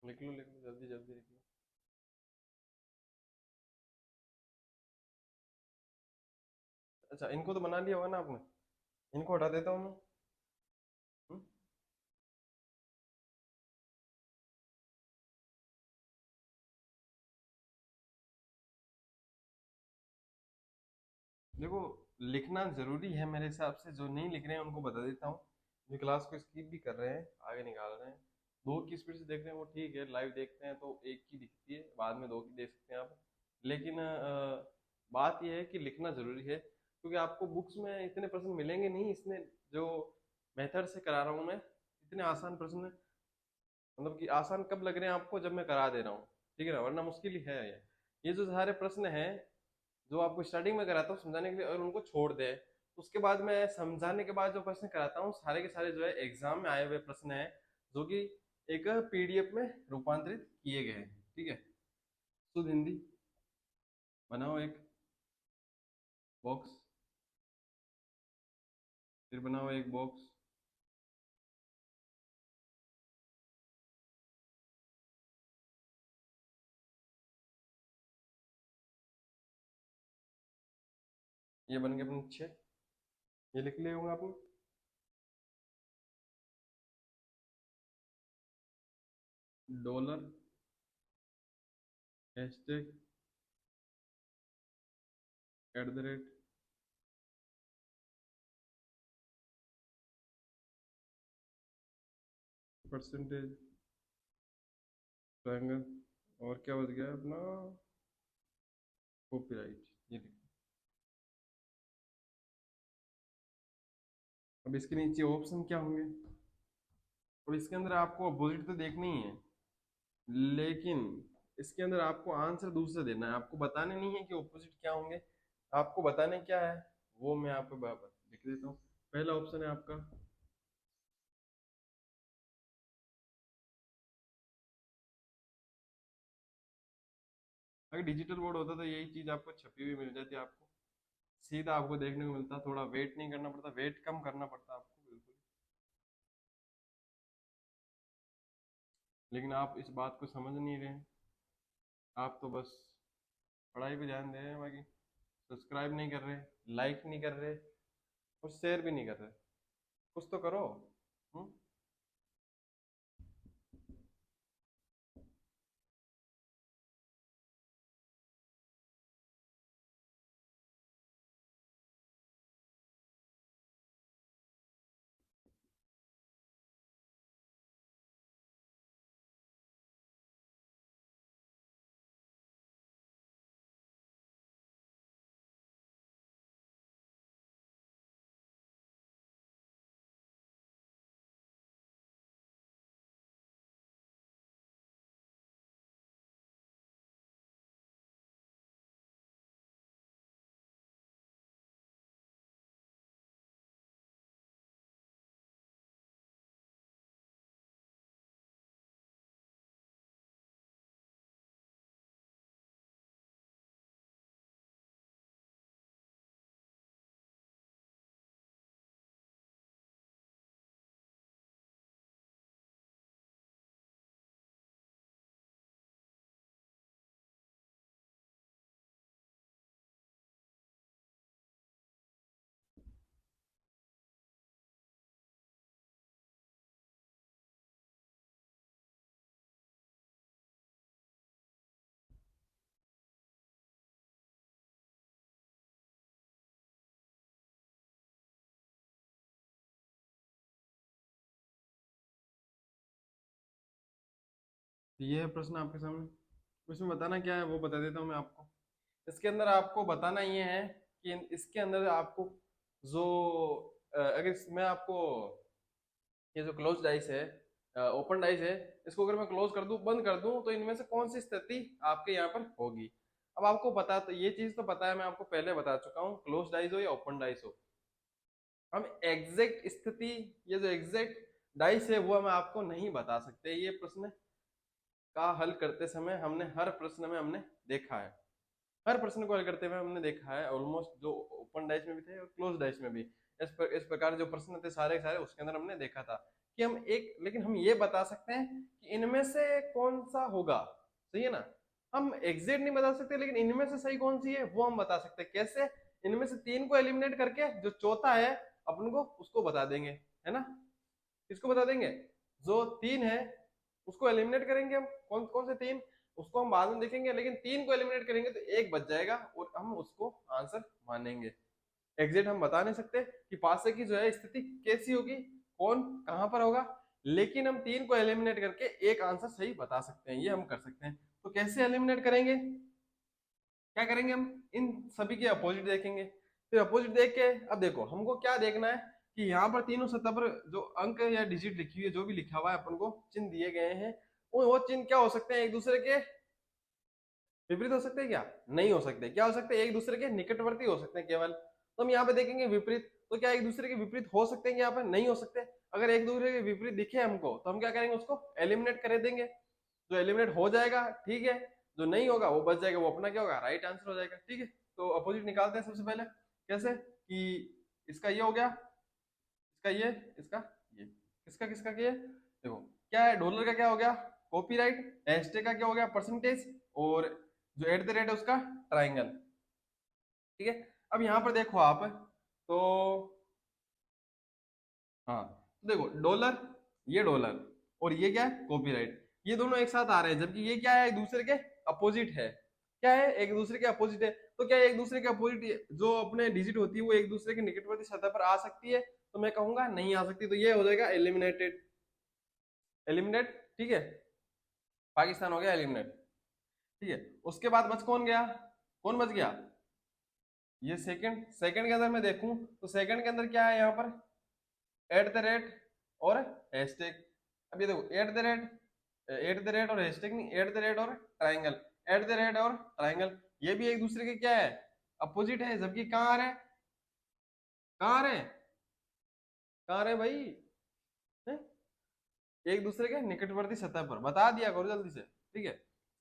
लिख लो जल्दी जल्दी लिख लो। अच्छा, इनको तो बना लिया होगा ना आपने, इनको हटा देता हूँ मैं। हम्म? देखो, लिखना जरूरी है मेरे हिसाब से। जो नहीं लिख रहे हैं उनको बता देता हूँ, जो क्लास को स्किप भी कर रहे हैं, आगे निकाल रहे हैं। दो की स्पीड से देख रहे हैं वो ठीक है, लाइव देखते हैं तो एक की दिखती है, बाद में दो की देख सकते हैं आप। लेकिन बात यह है कि लिखना जरूरी है, क्योंकि आपको बुक्स में इतने प्रश्न मिलेंगे नहीं। इसने जो मेथड से करा रहा हूँ मैं, इतने आसान प्रश्न, मतलब कि आसान कब लग रहे हैं आपको, जब मैं करा दे रहा हूँ। ठीक है ना, वरना मुश्किल ही है ये जो सारे प्रश्न हैं, जो आपको स्टार्टिंग में कराता हूँ समझाने के लिए, और उनको छोड़ दे, उसके बाद मैं समझाने के बाद जो प्रश्न कराता हूँ, सारे के सारे जो है एग्जाम में आए हुए प्रश्न हैं, जो कि एक पीडीएफ में रूपांतरित किए गए हैं। ठीक है, शुद्ध हिंदी। बनाओ एक बॉक्स, फिर बनाओ एक बॉक्स। ये बन गए अपने 6। ये लिख लिए होंगे आपने। Dollar, hashtag, at the rate, percentage, triangle, और क्या बच गया अपना, कॉपीराइट। ये लिख। अब इसके नीचे ऑप्शन क्या होंगे, और इसके अंदर आपको अपोजिट तो देखनी ही है, लेकिन इसके अंदर आपको आंसर दूसरे देना है। आपको बताने नहीं है कि ऑपोजिट क्या होंगे, आपको बताने क्या है, वो मैं आपको लिख देता हूँ। पहला ऑप्शन है आपका, अगर डिजिटल बोर्ड होता तो यही चीज आपको छपी हुई मिल जाती, आपको सीधा आपको देखने को मिलता, थोड़ा वेट नहीं करना पड़ता, वेट कम करना पड़ता आपको, बिल्कुल। लेकिन आप इस बात को समझ नहीं रहे हैं। आप तो बस पढ़ाई पे ध्यान दे रहे हैं, बाकी सब्सक्राइब नहीं कर रहे, लाइक नहीं कर रहे, और शेयर भी नहीं कर रहे। कुछ तो करो। हम्म। ये है प्रश्न आपके सामने। इसमें बताना क्या है वो बता देता हूँ मैं आपको। इसके अंदर आपको बताना ये है कि इसके अंदर आपको जो अगर मैं आपको ये जो क्लोज डाइस है, ओपन डाइस है, इसको अगर मैं क्लोज कर दूं, बंद कर दूं, तो इनमें से कौन सी स्थिति आपके यहाँ पर होगी। अब आपको पता, तो ये चीज तो पता है, मैं आपको पहले बता चुका हूँ, क्लोज डाइस हो या ओपन डाइस हो, हम एग्जैक्ट स्थिति, ये जो एग्जैक्ट डाइस है वो हम आपको नहीं बता सकते। ये प्रश्न का हल करते समय हमने हर प्रश्न में हमने देखा है, हर प्रश्न को हल करते हुए हमने देखा है ऑलमोस्ट, जो ओपन डाइस में भी थे और क्लोज डाइस में भी इस प्रकार जो प्रश्न थे सारे सारे उसके अंदर हमने देखा था कि हम एक, लेकिन हम ये बता सकते हैं कि इनमें से कौन सा होगा। सही है ना। हम एग्जैक्ट नहीं बता सकते, लेकिन इनमें से सही कौन सी है वो हम बता सकते हैं। कैसे? इनमें से तीन को एलिमिनेट करके जो चौथा है अपन को उसको बता देंगे, है ना। किसको बता देंगे? जो तीन है उसको एलिमिनेट करेंगे हम। कौन कौन से तीन, उसको हम बाद में देखेंगे, लेकिन तीन को एलिमिनेट करेंगे तो एक बच जाएगा और हम उसको आंसर मानेंगे। एग्जैक्ट हम बता नहीं सकते कि पास से की जो है स्थिति कैसी होगी, कौन कहां पर होगा, लेकिन हम तीन को एलिमिनेट करके एक आंसर सही बता सकते हैं, ये हम कर सकते हैं। तो कैसे एलिमिनेट करेंगे, क्या करेंगे, हम इन सभी के अपोजिट देखेंगे। फिर अपोजिट देख के अब देखो हमको क्या देखना है कि यहाँ पर तीनों सतह पर जो अंक या डिजिट लिखी हुई है, जो भी लिखा हुआ है अपन को चिन्ह दिए गए हैं, वो चिन्ह क्या हो सकते हैं, एक दूसरे के विपरीत हो सकते हैं क्या? नहीं हो सकते। क्या हो सकते हैं? एक दूसरे के निकटवर्ती हो सकते हैं केवल। तो हम यहाँ पे देखेंगे विपरीत, तो क्या एक दूसरे के विपरीत हो सकते हैं? यहाँ पर नहीं हो सकते। अगर एक दूसरे के विपरीत दिखे हमको तो हम क्या करेंगे, उसको एलिमिनेट कर देंगे। जो एलिमिनेट हो जाएगा ठीक है, जो नहीं होगा वो बच जाएगा, वो अपना क्या होगा, राइट आंसर हो जाएगा। ठीक है, तो अपोजिट निकालते हैं सबसे पहले। कैसे कि इसका ये हो गया, इसका ये, इसका ये, किसका किसका ये, देखो क्या है, डॉलर का क्या हो गया, कॉपीराइट, हैशटैग का क्या हो गया, परसेंटेज, और जो एट द रेट है उसका ट्राइंगल। ठीक है, अब यहां पर देखो आप, तो हाँ, तो देखो डॉलर, ये डॉलर, और ये क्या है, कॉपीराइट, ये दोनों एक साथ आ रहे हैं, जबकि ये क्या है, एक दूसरे के अपोजिट है। क्या है, एक दूसरे के अपोजिट है। तो क्या है, एक दूसरे के अपोजिट जो अपने डिजिट होती है वो एक दूसरे के निकटवर्ती सतह पर आ सकती है? तो मैं कहूंगा नहीं आ सकती। तो ये हो जाएगा एलिमिनेटेड, एलिमिनेट। ठीक है, पाकिस्तान हो गया एलिमिनेट। ठीक है, उसके बाद बच कौन गया, कौन बच गया, ये सेकंड। सेकंड के अंदर मैं देखूं तो सेकंड के अंदर क्या है, यहाँ पर एट द रेट और हैशटैग। अब ये देखो at the rate, at the rate और हैशटैग नहीं, एट द रेट और ट्राइंगल, एट द रेट और ट्राइंगल, ये भी एक दूसरे के क्या है, अपोजिट है, जबकि कहाँ आ रहे हैं, कहाँ आ रहे हैं, कहाँ आ रहे हैं भाई, हैं? एक दूसरे के निकटवर्ती सतह पर, बता दिया करो जल्दी से। ठीक है,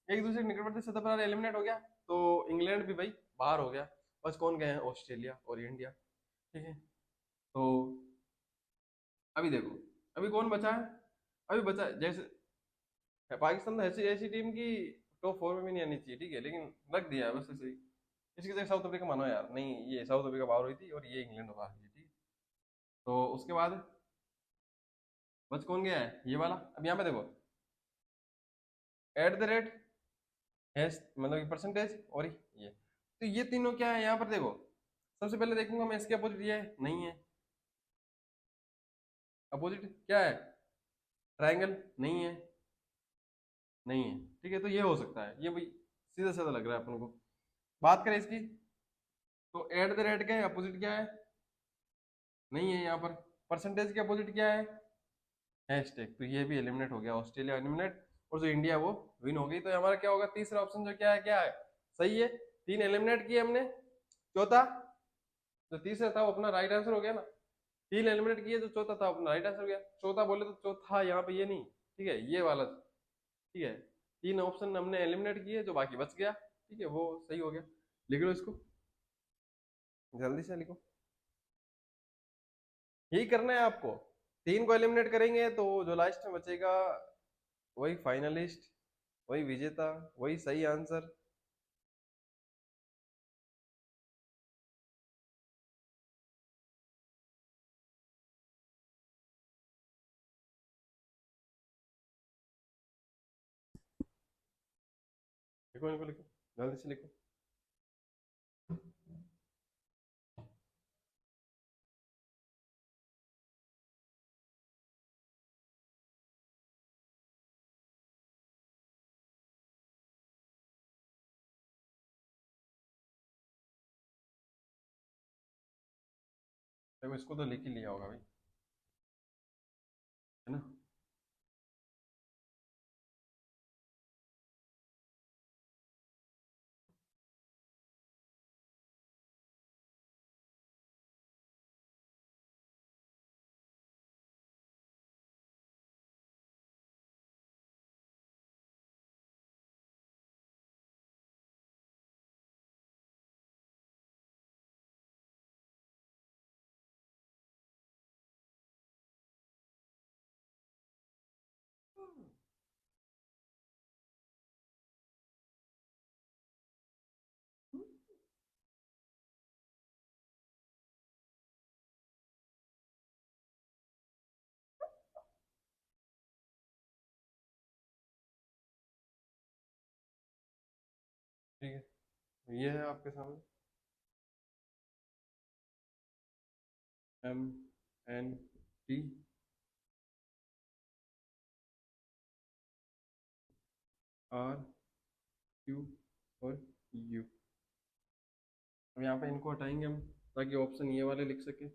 एक दूसरे के निकटवर्ती सतह पर एलिमिनेट हो गया, तो इंग्लैंड भी भाई बाहर हो गया। बस कौन गए हैं, ऑस्ट्रेलिया और इंडिया। ठीक है, तो अभी देखो, अभी कौन बचा है, अभी बचा है, जैसे पाकिस्तान तो ऐसी ऐसी टीम की टॉप फोर में भी नहीं आनी चाहिए। ठीक है, लेकिन रख दिया है बस ऐसे ही। इसकी जगह साउथ अफ्रीका मानो यार, नहीं ये साउथ अफ्रीका बाहर हुई थी और ये इंग्लैंड बाहर हुई थी। तो उसके बाद बच कौन गया है, ये वाला। अब यहाँ पे देखो एट द रेट, हैश मतलब कि परसेंटेज, और ये, तो ये तीनों क्या है यहाँ पर देखो। सबसे पहले देखूंगा मैं इसके अपोजिट, ये नहीं है, अपोजिट क्या है, ट्रायंगल नहीं है, नहीं है। ठीक है, तो ये हो सकता है, ये भाई सीधा सीधा लग रहा है अपन को। बात करें इसकी, तो एट द रेट का अपोजिट क्या है, नहीं है यहाँ पर। परसेंटेज के अपोजिट क्या है, हैशटैग, तो ये भी एलिमिनेट हो गया, ऑस्ट्रेलिया एलिमिनेट, और जो इंडिया वो विन हो गई। तो हमारा क्या होगा, तीसरा ऑप्शन जो क्या है सही है। तीन एलिमिनेट किए हमने, चौथा जो तीसरा था वो अपना राइट आंसर हो गया ना। तीन एलिमिनेट किए, जो चौथा था अपना राइट आंसर हो गया। चौथा बोले तो चौथा यहाँ पे ये नहीं, ठीक है, ये वाला। ठीक है, तीन ऑप्शन हमने एलिमिनेट किए, जो बाकी बच गया, ठीक है, वो सही हो गया। लिख लो इसको, जल्दी से लिखो। यही करना है आपको, तीन को एलिमिनेट करेंगे तो जो लास्ट में बचेगा वही फाइनलिस्ट, वही विजेता, वही सही आंसर। लिखो इनको, लिखो जल्दी से लिखो। देखो इसको तो लिख ही लिया होगा भाई, है ना। ठीक है, ये है आपके सामने MNT RQ और U। अब यहाँ पे इनको हटाएंगे हम, ताकि ऑप्शन ये वाले लिख सके।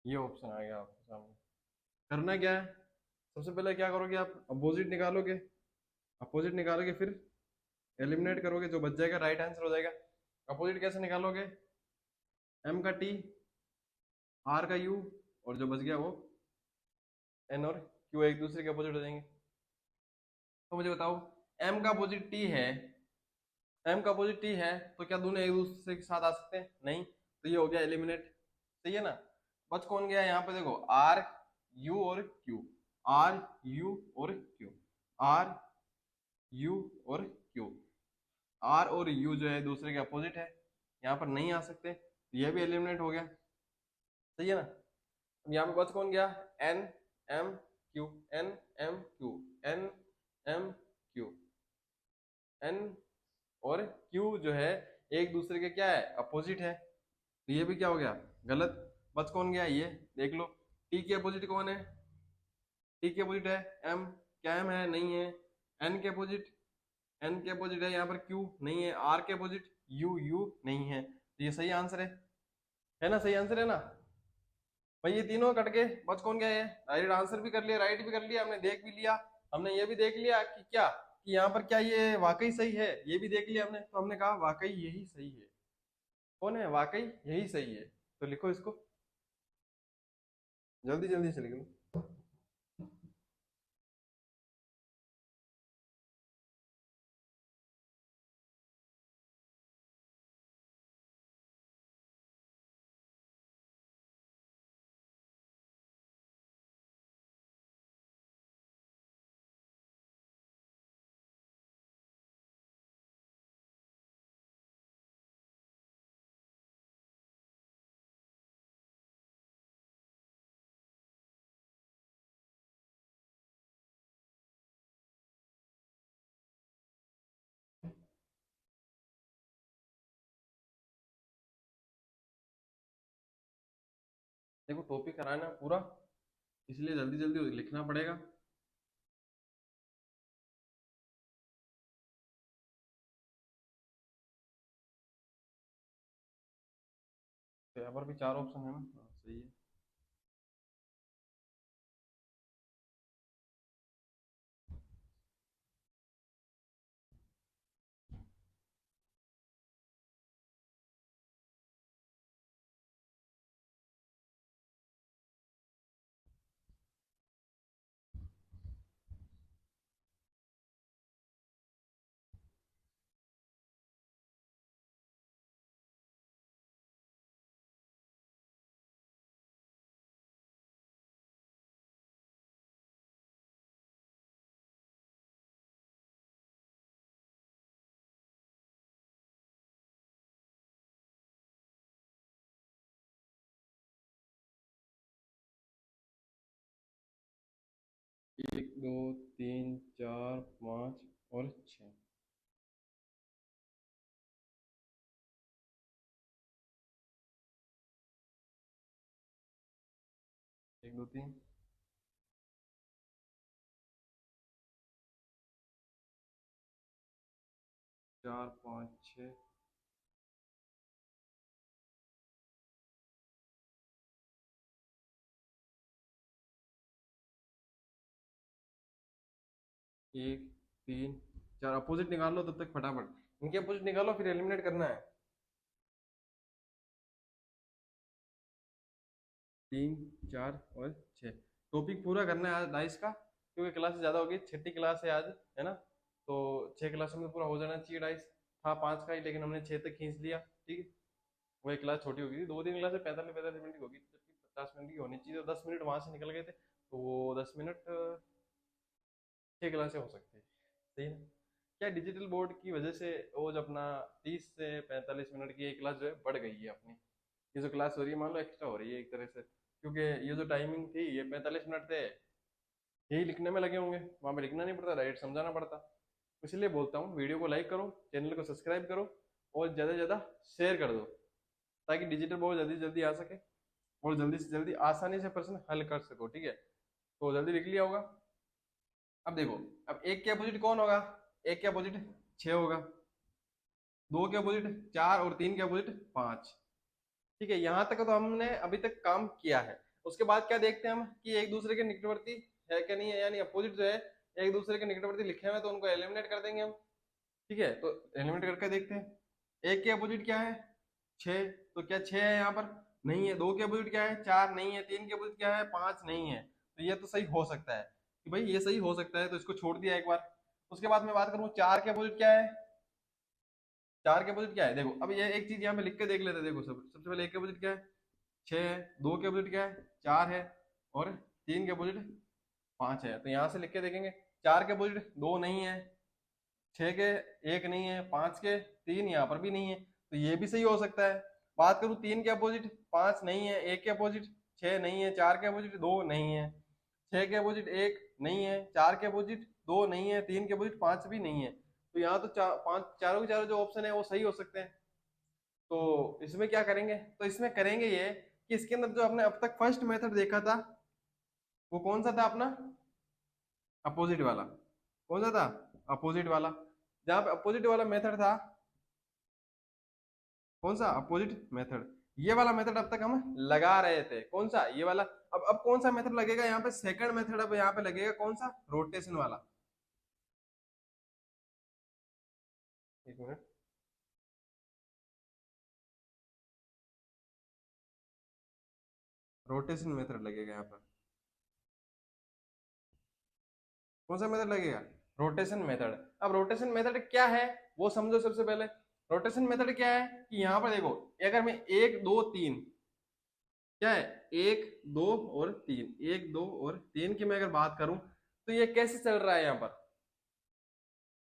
ये ऑप्शन आ गया आपके सामने। करना क्या है, सबसे पहले क्या करोगे आप, अपोजिट निकालोगे। अपोजिट निकालोगे फिर एलिमिनेट करोगे, जो बच जाएगा राइट आंसर हो जाएगा। अपोजिट कैसे निकालोगे, M का T, R का U, और जो बच गया वो N और Q एक दूसरे के अपोजिट हो जाएंगे। तो मुझे बताओ, M का अपोजिट T है, M का अपोजिट T है, तो क्या दोनों एक दूसरे के साथ आ सकते हैं? नहीं, तो ये हो गया एलिमिनेट। सही है ना। बच कौन गया यहाँ पे, देखो R U और Q, R U और Q, R U और Q। R और U जो है दूसरे के अपोजिट है, यहाँ पर नहीं आ सकते, तो ये भी एलिमिनेट हो गया। सही है ना। अब यहाँ पे बच कौन गया, N M Q, N M Q, N M Q, N और Q जो है एक दूसरे के क्या है, अपोजिट है, तो ये भी क्या हो गया, गलत। बच कौन गया, ये देख लो। T के अपोजिट कौन है, T के अपोजिट है M, क्या M है, नहीं है। N के अपोजिट, N के अपोजिट है यहाँ पर Q, नहीं है। R के अपोजिट U नहीं है, तो ये सही आंसर है ना, सही आंसर है ना भाई। ये तीनों कट के बच कौन गया, ये राइट आंसर भी कर लिया, राइट भी कर लिया हमने, देख भी लिया हमने, ये भी देख लिया कि क्या, कि यहाँ पर क्या ये वाकई सही है, ये भी देख लिया हमने, तो हमने कहा वाकई यही सही है। कौन है, वाकई यही सही है। तो लिखो इसको, जल्दी जल्दी से लिख लो। देखो टॉपिक कराना है पूरा, इसलिए जल्दी जल्दी लिखना पड़ेगा। अच्छा यहाँ पर भी 4 ऑप्शन है ना, हाँ सही है। एक दो तीन चार पाँच और छः। एक दो तीन चार पाँच छः। एक तीन चार अपोजिट निकाल लो तब तक फटाफट, इनके अपोजिट निकालो फिर एलिमिनेट करना है। तीन चार और छः। टॉपिक पूरा करना है आज डाइस का, क्योंकि क्लास ज़्यादा होगी, छठी क्लास है आज, है ना। तो 6 क्लासों में पूरा हो जाना चाहिए डाइस। था 5 का ही, लेकिन हमने 6 तक खींच लिया, ठीक है। वो एक क्लास छोटी होगी, 2 दिन क्लास 45 मिनट की होगी, जबकि 50 मिनट की होनी चाहिए। तो 10 मिनट वहां से निकल गए थे, तो वो 10 मिनट 6 क्लासें हो सकती है, सही है ना। क्या डिजिटल बोर्ड की वजह से वो जो अपना 30 से 45 मिनट की एक क्लास जो है बढ़ गई है अपनी। ये जो क्लास हो रही है मान लो एक्स्ट्रा हो रही है एक तरह से, क्योंकि ये जो टाइमिंग थी ये 45 मिनट थे, यही लिखने में लगे होंगे, वहां पे लिखना नहीं पड़ता, राइट समझाना पड़ता। इसलिए बोलता हूँ वीडियो को लाइक करो, चैनल को सब्सक्राइब करो और ज़्यादा से ज़्यादा शेयर कर दो, ताकि डिजिटल बोर्ड जल्दी से जल्दी आ सके और जल्दी से जल्दी आसानी से प्रश्न हल कर सको, ठीक है। तो जल्दी लिख लिया होगा। अब देखो, अब एक के अपोजिट कौन होगा, एक के अपोजिट 6 होगा, दो के अपोजिट 4 और 3 के अपोजिट 5। ठीक है, यहाँ तक तो हमने अभी तक काम किया है। उसके बाद क्या देखते हैं हम कि एक दूसरे के निकटवर्ती है क्या नहीं है, यानी अपोजिट जो है एक दूसरे के निकटवर्ती लिखे हुए हैं, तो उनको एलिमिनेट कर देंगे हम। ठीक है, तो एलिमिनेट करके देखते हैं। एक के अपोजिट क्या है 6, तो क्या 6 है यहाँ पर, नहीं है। दो के अपोजिट क्या है 4, नहीं है। तीन के अपोजिट क्या है 5, नहीं है। तो ये तो सही हो सकता है कि भाई ये सही हो सकता है, तो इसको छोड़ दिया एक बार। उसके बाद मैं बात करूँ 4 के अपोजिट क्या है, 4 के अपोजिट क्या है, देखो अब ये एक चीज यहाँ पे लिख के देख लेते हैं। देखो सबसे पहले एक के अपोजिट क्या है 6 है, दो के अपोजिट क्या है 4 है, और तीन के अपोजिट 5 है। तो यहाँ से लिख के देखेंगे, 4 के अपोजिट 2 नहीं है, 6 के 1 नहीं है, 5 के 3 यहाँ पर भी नहीं है, तो ये भी सही हो सकता है। बात करूँ 3 के अपोजिट 5 नहीं है, 1 के अपोजिट 6 नहीं है, 4 के अपोजिट 2 नहीं है, 6 के अपोजिट 1 नहीं है, 4 के अपोजिट 2 नहीं है, 3 के अपोजिट 5 भी नहीं है। तो यहाँ तो चारों के चारों जो ऑप्शन है वो सही हो सकते हैं। तो इसमें क्या करेंगे, तो इसमें करेंगे ये कि इसके अंदर जो आपने अब तक फर्स्ट मेथड देखा था वो कौन सा था अपना, अपोजिट वाला। कौन सा था, अपोजिट वाला। जहां पे अपोजिट वाला मेथड था, कौन सा अपोजिट मेथड, ये वाला मेथड अब तक हम लगा रहे थे, कौन सा ये वाला। अब कौन सा मेथड लगेगा यहाँ पे, सेकंड मेथड अब यहाँ पे लगेगा, कौन सा, रोटेशन वाला। एक मिनट, रोटेशन मेथड लगेगा यहाँ पर। कौन सा मेथड लगेगा, रोटेशन मेथड। अब रोटेशन मेथड क्या है वो समझो सबसे पहले। रोटेशन मेथड क्या है कि यहाँ पर देखो, अगर मैं 1 2 3, क्या है 1 2 और 3, 1 2 और 3 की मैं अगर बात करूं, तो ये कैसे चल रहा है यहाँ पर,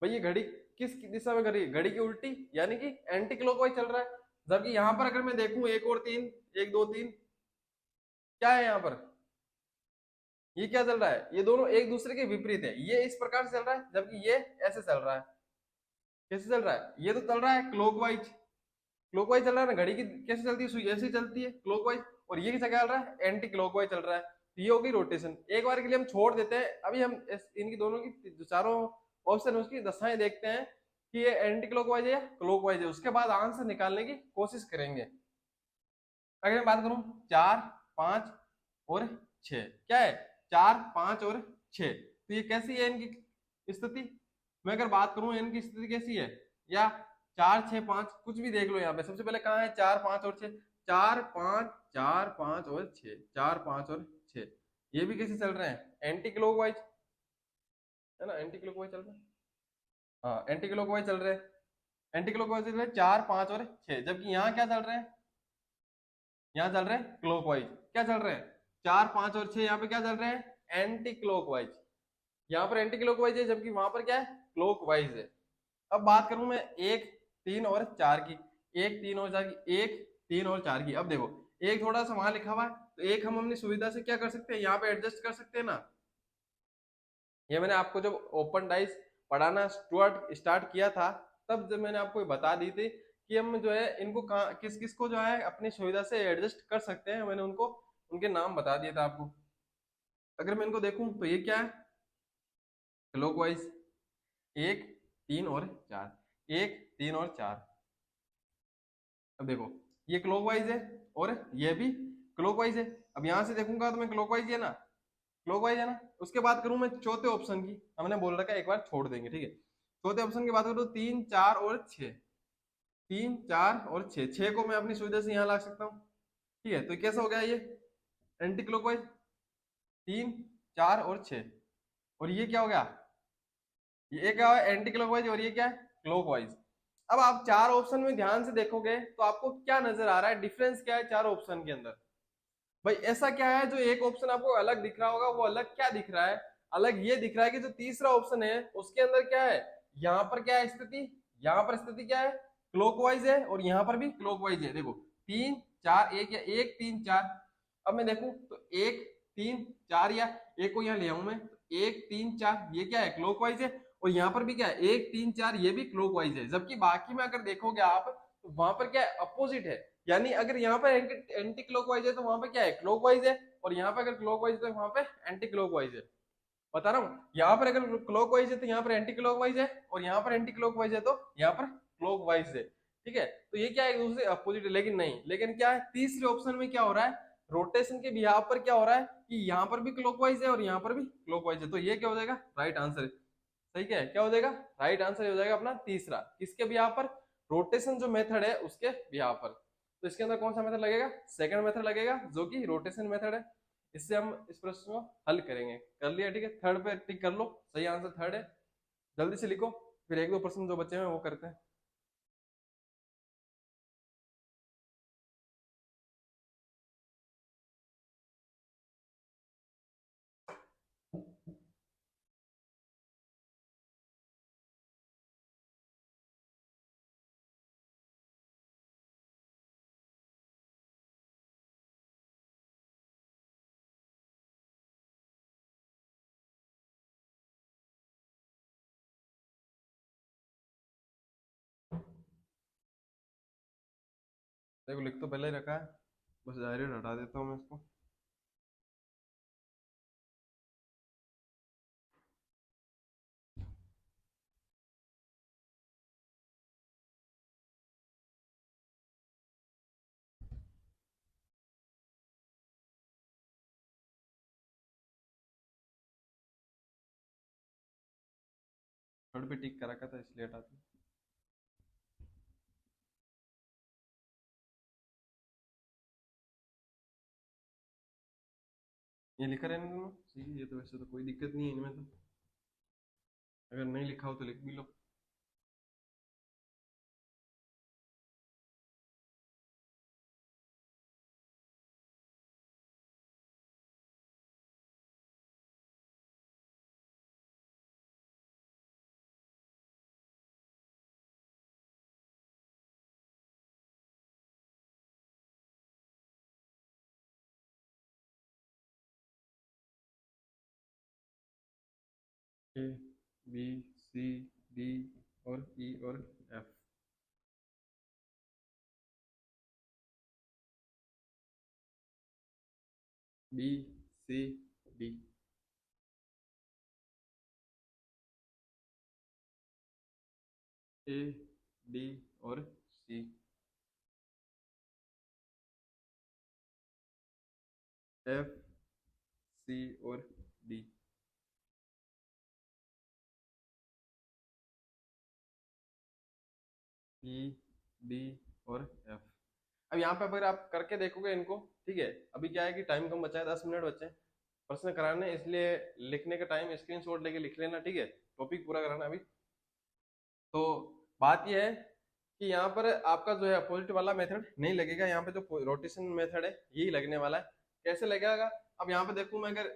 भाई ये घड़ी किस दिशा में कर रही है, घड़ी की उल्टी, यानी कि एंटी क्लॉकवाइज चल रहा है। जबकि यहाँ पर अगर मैं देखूं 1 और 3, 1 2 3, क्या है यहाँ पर, ये क्या चल रहा है, ये दोनों एक दूसरे के विपरीत है। ये इस प्रकार से चल रहा है, जबकि ये ऐसे चल रहा है। कैसे चल रहा है, ये तो चल रहा है क्लॉकवाइज, क्लॉकवाइज चल रहा है ना, घड़ी की कैसे चलती है सुई, ऐसे ही चलती है क्लॉकवाइज। और ये क्या चल रहा है, एंटी क्लॉकवाइज चल रहा है। तो ये होगी रोटेशन। एक बार के लिए हम छोड़ देते हैं, अभी हम इनकी दोनों की जो चारों ऑप्शन है उसकी दशाएं देखते हैं कि ये एंटी क्लॉकवाइज है या क्लॉकवाइज है, उसके बाद आंसर निकालने की कोशिश करेंगे। अगर मैं बात करूं 4, 5 और 6, क्या है 4, 5 और 6, तो ये कैसी है इनकी स्थिति? मैं अगर बात करूं इनकी स्थिति कैसी है, या 4, 6, 5 कुछ भी देख लो यहाँ पे, सबसे पहले कहाँ है 4, 5 और 6, 4, 5, 4, 5 और 6, 4, 5 और 6, ये भी कैसे चल रहे हैं एंटी क्लॉकवाइज, है ना, एंटी क्लॉकवाइज चल रहे हैं। हाँ एंटी क्लॉकवाइज चल रहे हैं, एंटी क्लॉकवाइज चल रहे हैं 4, 5 और 6, जबकि यहाँ क्या चल रहे हैं, यहाँ चल रहे हैं क्लॉकवाइज। क्या चल रहे हैं 4, 5 और 6, यहाँ पे क्या चल रहे हैं एंटी क्लॉकवाइज, यहाँ पर एंटी क्लॉकवाइज है, जबकि वहां पर क्या है क्लॉकवाइज है। अब बात करूं मैं 1, 3 और 4 की, 1, 3 और 4 की, 1, 3 और 4 की। अब देखो एक थोड़ा सा वहां लिखा हुआ है, तो एक हम अपनी सुविधा से क्या कर सकते हैं, यहाँ पे एडजस्ट कर सकते हैं ना। ये मैंने आपको जब ओपन डाइस पढ़ाना स्टार्ट किया था, तब जब मैंने आपको बता दी थी कि हम जो है इनको किस किस को जो है अपनी सुविधा से एडजस्ट कर सकते हैं, मैंने उनको उनके नाम बता दिए थे आपको। अगर मैं इनको देखूं तो ये क्या है क्लॉकवाइज, 1, 3 और 4, 1, 3 और 4। अब देखो ये क्लॉकवाइज है और ये भी क्लॉकवाइज है। अब यहां से देखूंगा तो मैं क्लॉकवाइज है ना, क्लॉकवाइज है ना। उसके बात करूं मैं चौथे ऑप्शन की, हमने बोल रखा है एक बार छोड़ देंगे, ठीक है। चौथे ऑप्शन की बात करूं तो 3, 4 और 6, 3, 4 और 6, 6 को मैं अपनी सुविधा से यहाँ ला सकता हूँ, ठीक है। तो कैसा हो गया ये एंटी क्लॉकवाइज, 3, 4 और 6, और ये क्या हो गया, ये क्या है एंटी क्लॉकवाइज और ये क्या है क्लॉकवाइज। अब आप चार ऑप्शन में ध्यान से देखोगे तो आपको क्या नजर आ रहा है, डिफरेंस क्या है चार ऑप्शन के अंदर। भाई ऐसा क्या है जो एक ऑप्शन आपको अलग दिख रहा होगा, वो अलग क्या दिख रहा है, अलग ये दिख रहा है कि जो तीसरा ऑप्शन है उसके अंदर क्या है, यहाँ पर क्या है स्थिति, यहाँ पर स्थिति क्या है क्लॉकवाइज है, और यहाँ पर भी क्लॉकवाइज है। देखो 3, 4, 1 या 1, 3, 4। अब मैं देखूं तो 1, 3, 4, या एक को यहाँ ले आऊं मैं तो 1, 3, 4, ये क्या है क्लॉकवाइज है, और यहाँ पर भी क्या है 1, 3, 4, ये भी क्लॉकवाइज है। जबकि बाकी में अगर देखोगे आप तो वहां पर क्या है अपोजिट है, यानी अगर यहाँ पर एंटी क्लॉकवाइज है तो वहां पे क्या है क्लॉकवाइज है, और यहाँ पे अगर क्लॉकवाइज है तो वहां पे एंटी क्लॉकवाइज है। बता रहा हूँ यहाँ पर अगर क्लॉकवाइज है तो यहाँ पर एंटी क्लॉकवाइज है, और यहाँ पर एंटी क्लॉकवाइज है तो यहाँ पर क्लॉकवाइज है, ठीक है। तो ये क्या है एक दूसरे अपोजिट है, लेकिन नहीं, लेकिन क्या है तीसरे ऑप्शन में क्या हो रहा है, रोटेशन के बिहाव पर क्या हो रहा है कि यहाँ पर भी क्लॉकवाइज है और यहाँ पर भी क्लॉकवाइज है, तो ये क्या हो जाएगा राइट आंसर। सही क्या हो जाएगा राइट आंसर हो जाएगा अपना तीसरा, किसके बिहाव पर, रोटेशन जो मेथड है उसके बिहाव पर। तो इसके अंदर कौन सा मेथड लगेगा, सेकंड मेथड लगेगा जो कि रोटेशन मेथड है। इससे हम इस प्रश्न को हल करेंगे। कर लिया, ठीक है, थर्ड पे टिक कर लो, सही आंसर थर्ड है। जल्दी से लिखो, फिर एक दो प्रश्न जो बचे हैं वो करते हैं। देखो लिख तो पहले ही रखा है, बस डायरेक्ट हटा देता हूँ मैं इसको। थर्ड पे टिक कर रखा था इसलिए हटाते हैं। ये लिखा रहने दो, सही है, ये तो वैसे तो कोई दिक्कत नहीं है इनमें तो, अगर नहीं लिखा हो तो लिख भी लो। ए बी सी डी और ई और F. B C D, A D और सी। एफ सी और डी। ई डी और एफ। अब यहाँ पे अगर आप करके देखोगे इनको, ठीक है, अभी क्या है कि टाइम कम बचा है, 10 मिनट बचे हैं प्रश्न कराने, इसलिए लिखने का टाइम स्क्रीनशॉट लेके लिख लेना, ठीक है, टॉपिक पूरा कराना अभी। तो बात यह है कि यहाँ पर आपका जो है अपोजिट वाला मेथड नहीं लगेगा, यहाँ पे जो रोटेशन मेथड है यही लगने वाला है। कैसे लगेगा? अब यहाँ पे देखूं मैं, अगर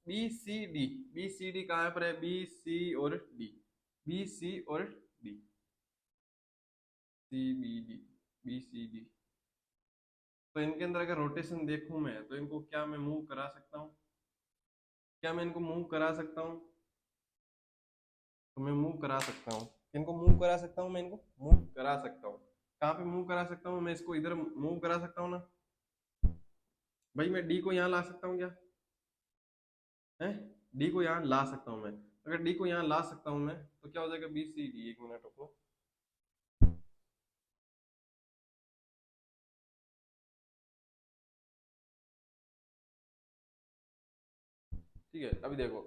बी सी डी कहाँ पर है, बी सी और डी, बी सी और D, C B D, B C D, तो इनके अंदर अगर रोटेशन देखूं मैं, तो इनको क्या मैं मूव करा सकता हूँ? क्या मैं इनको मूव करा सकता हूँ? तो मैं मूव करा सकता हूँ, इनको मूव करा सकता हूँ, मैं इनको मूव करा सकता हूँ। कहाँ पे मूव करा सकता हूँ? मैं इसको इधर मूव करा सकता हूँ ना भाई, मैं डी को यहाँ ला सकता हूँ क्या है? डी को यहाँ ला सकता हूँ मैं। अगर डी को यहाँ ला सकता हूँ मैं, तो क्या हो जाएगा, बी सी डी, 1 मिनट रुको। ठीक है, अभी देखो,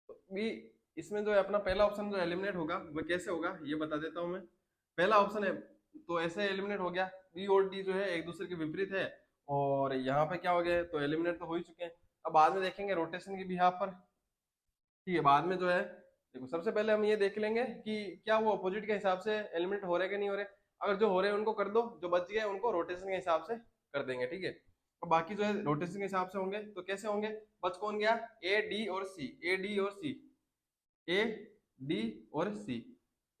तो बी, इसमें जो है अपना पहला ऑप्शन जो एलिमिनेट होगा वो कैसे होगा ये बता देता हूँ मैं। पहला ऑप्शन है तो ऐसे एलिमिनेट हो गया, बी और डी जो है एक दूसरे के विपरीत है, और यहाँ पे क्या हो गया, तो एलिमिनेट तो हो ही चुके हैं। अब बाद में देखेंगे रोटेशन की बिहाफ पर, ठीक है, बाद में जो है देखो, सबसे पहले हम ये देख लेंगे कि क्या वो अपोजिट के हिसाब से एलिमिनेट हो रहे कि नहीं हो रहे। अगर जो हो रहे हैं उनको कर दो, जो बच गए उनको रोटेशन के हिसाब से कर देंगे, ठीक है। और बाकी जो है रोटेशन के हिसाब से होंगे, तो कैसे होंगे? बच कौन गया? ए डी और सी, ए डी और सी, ए डी और सी,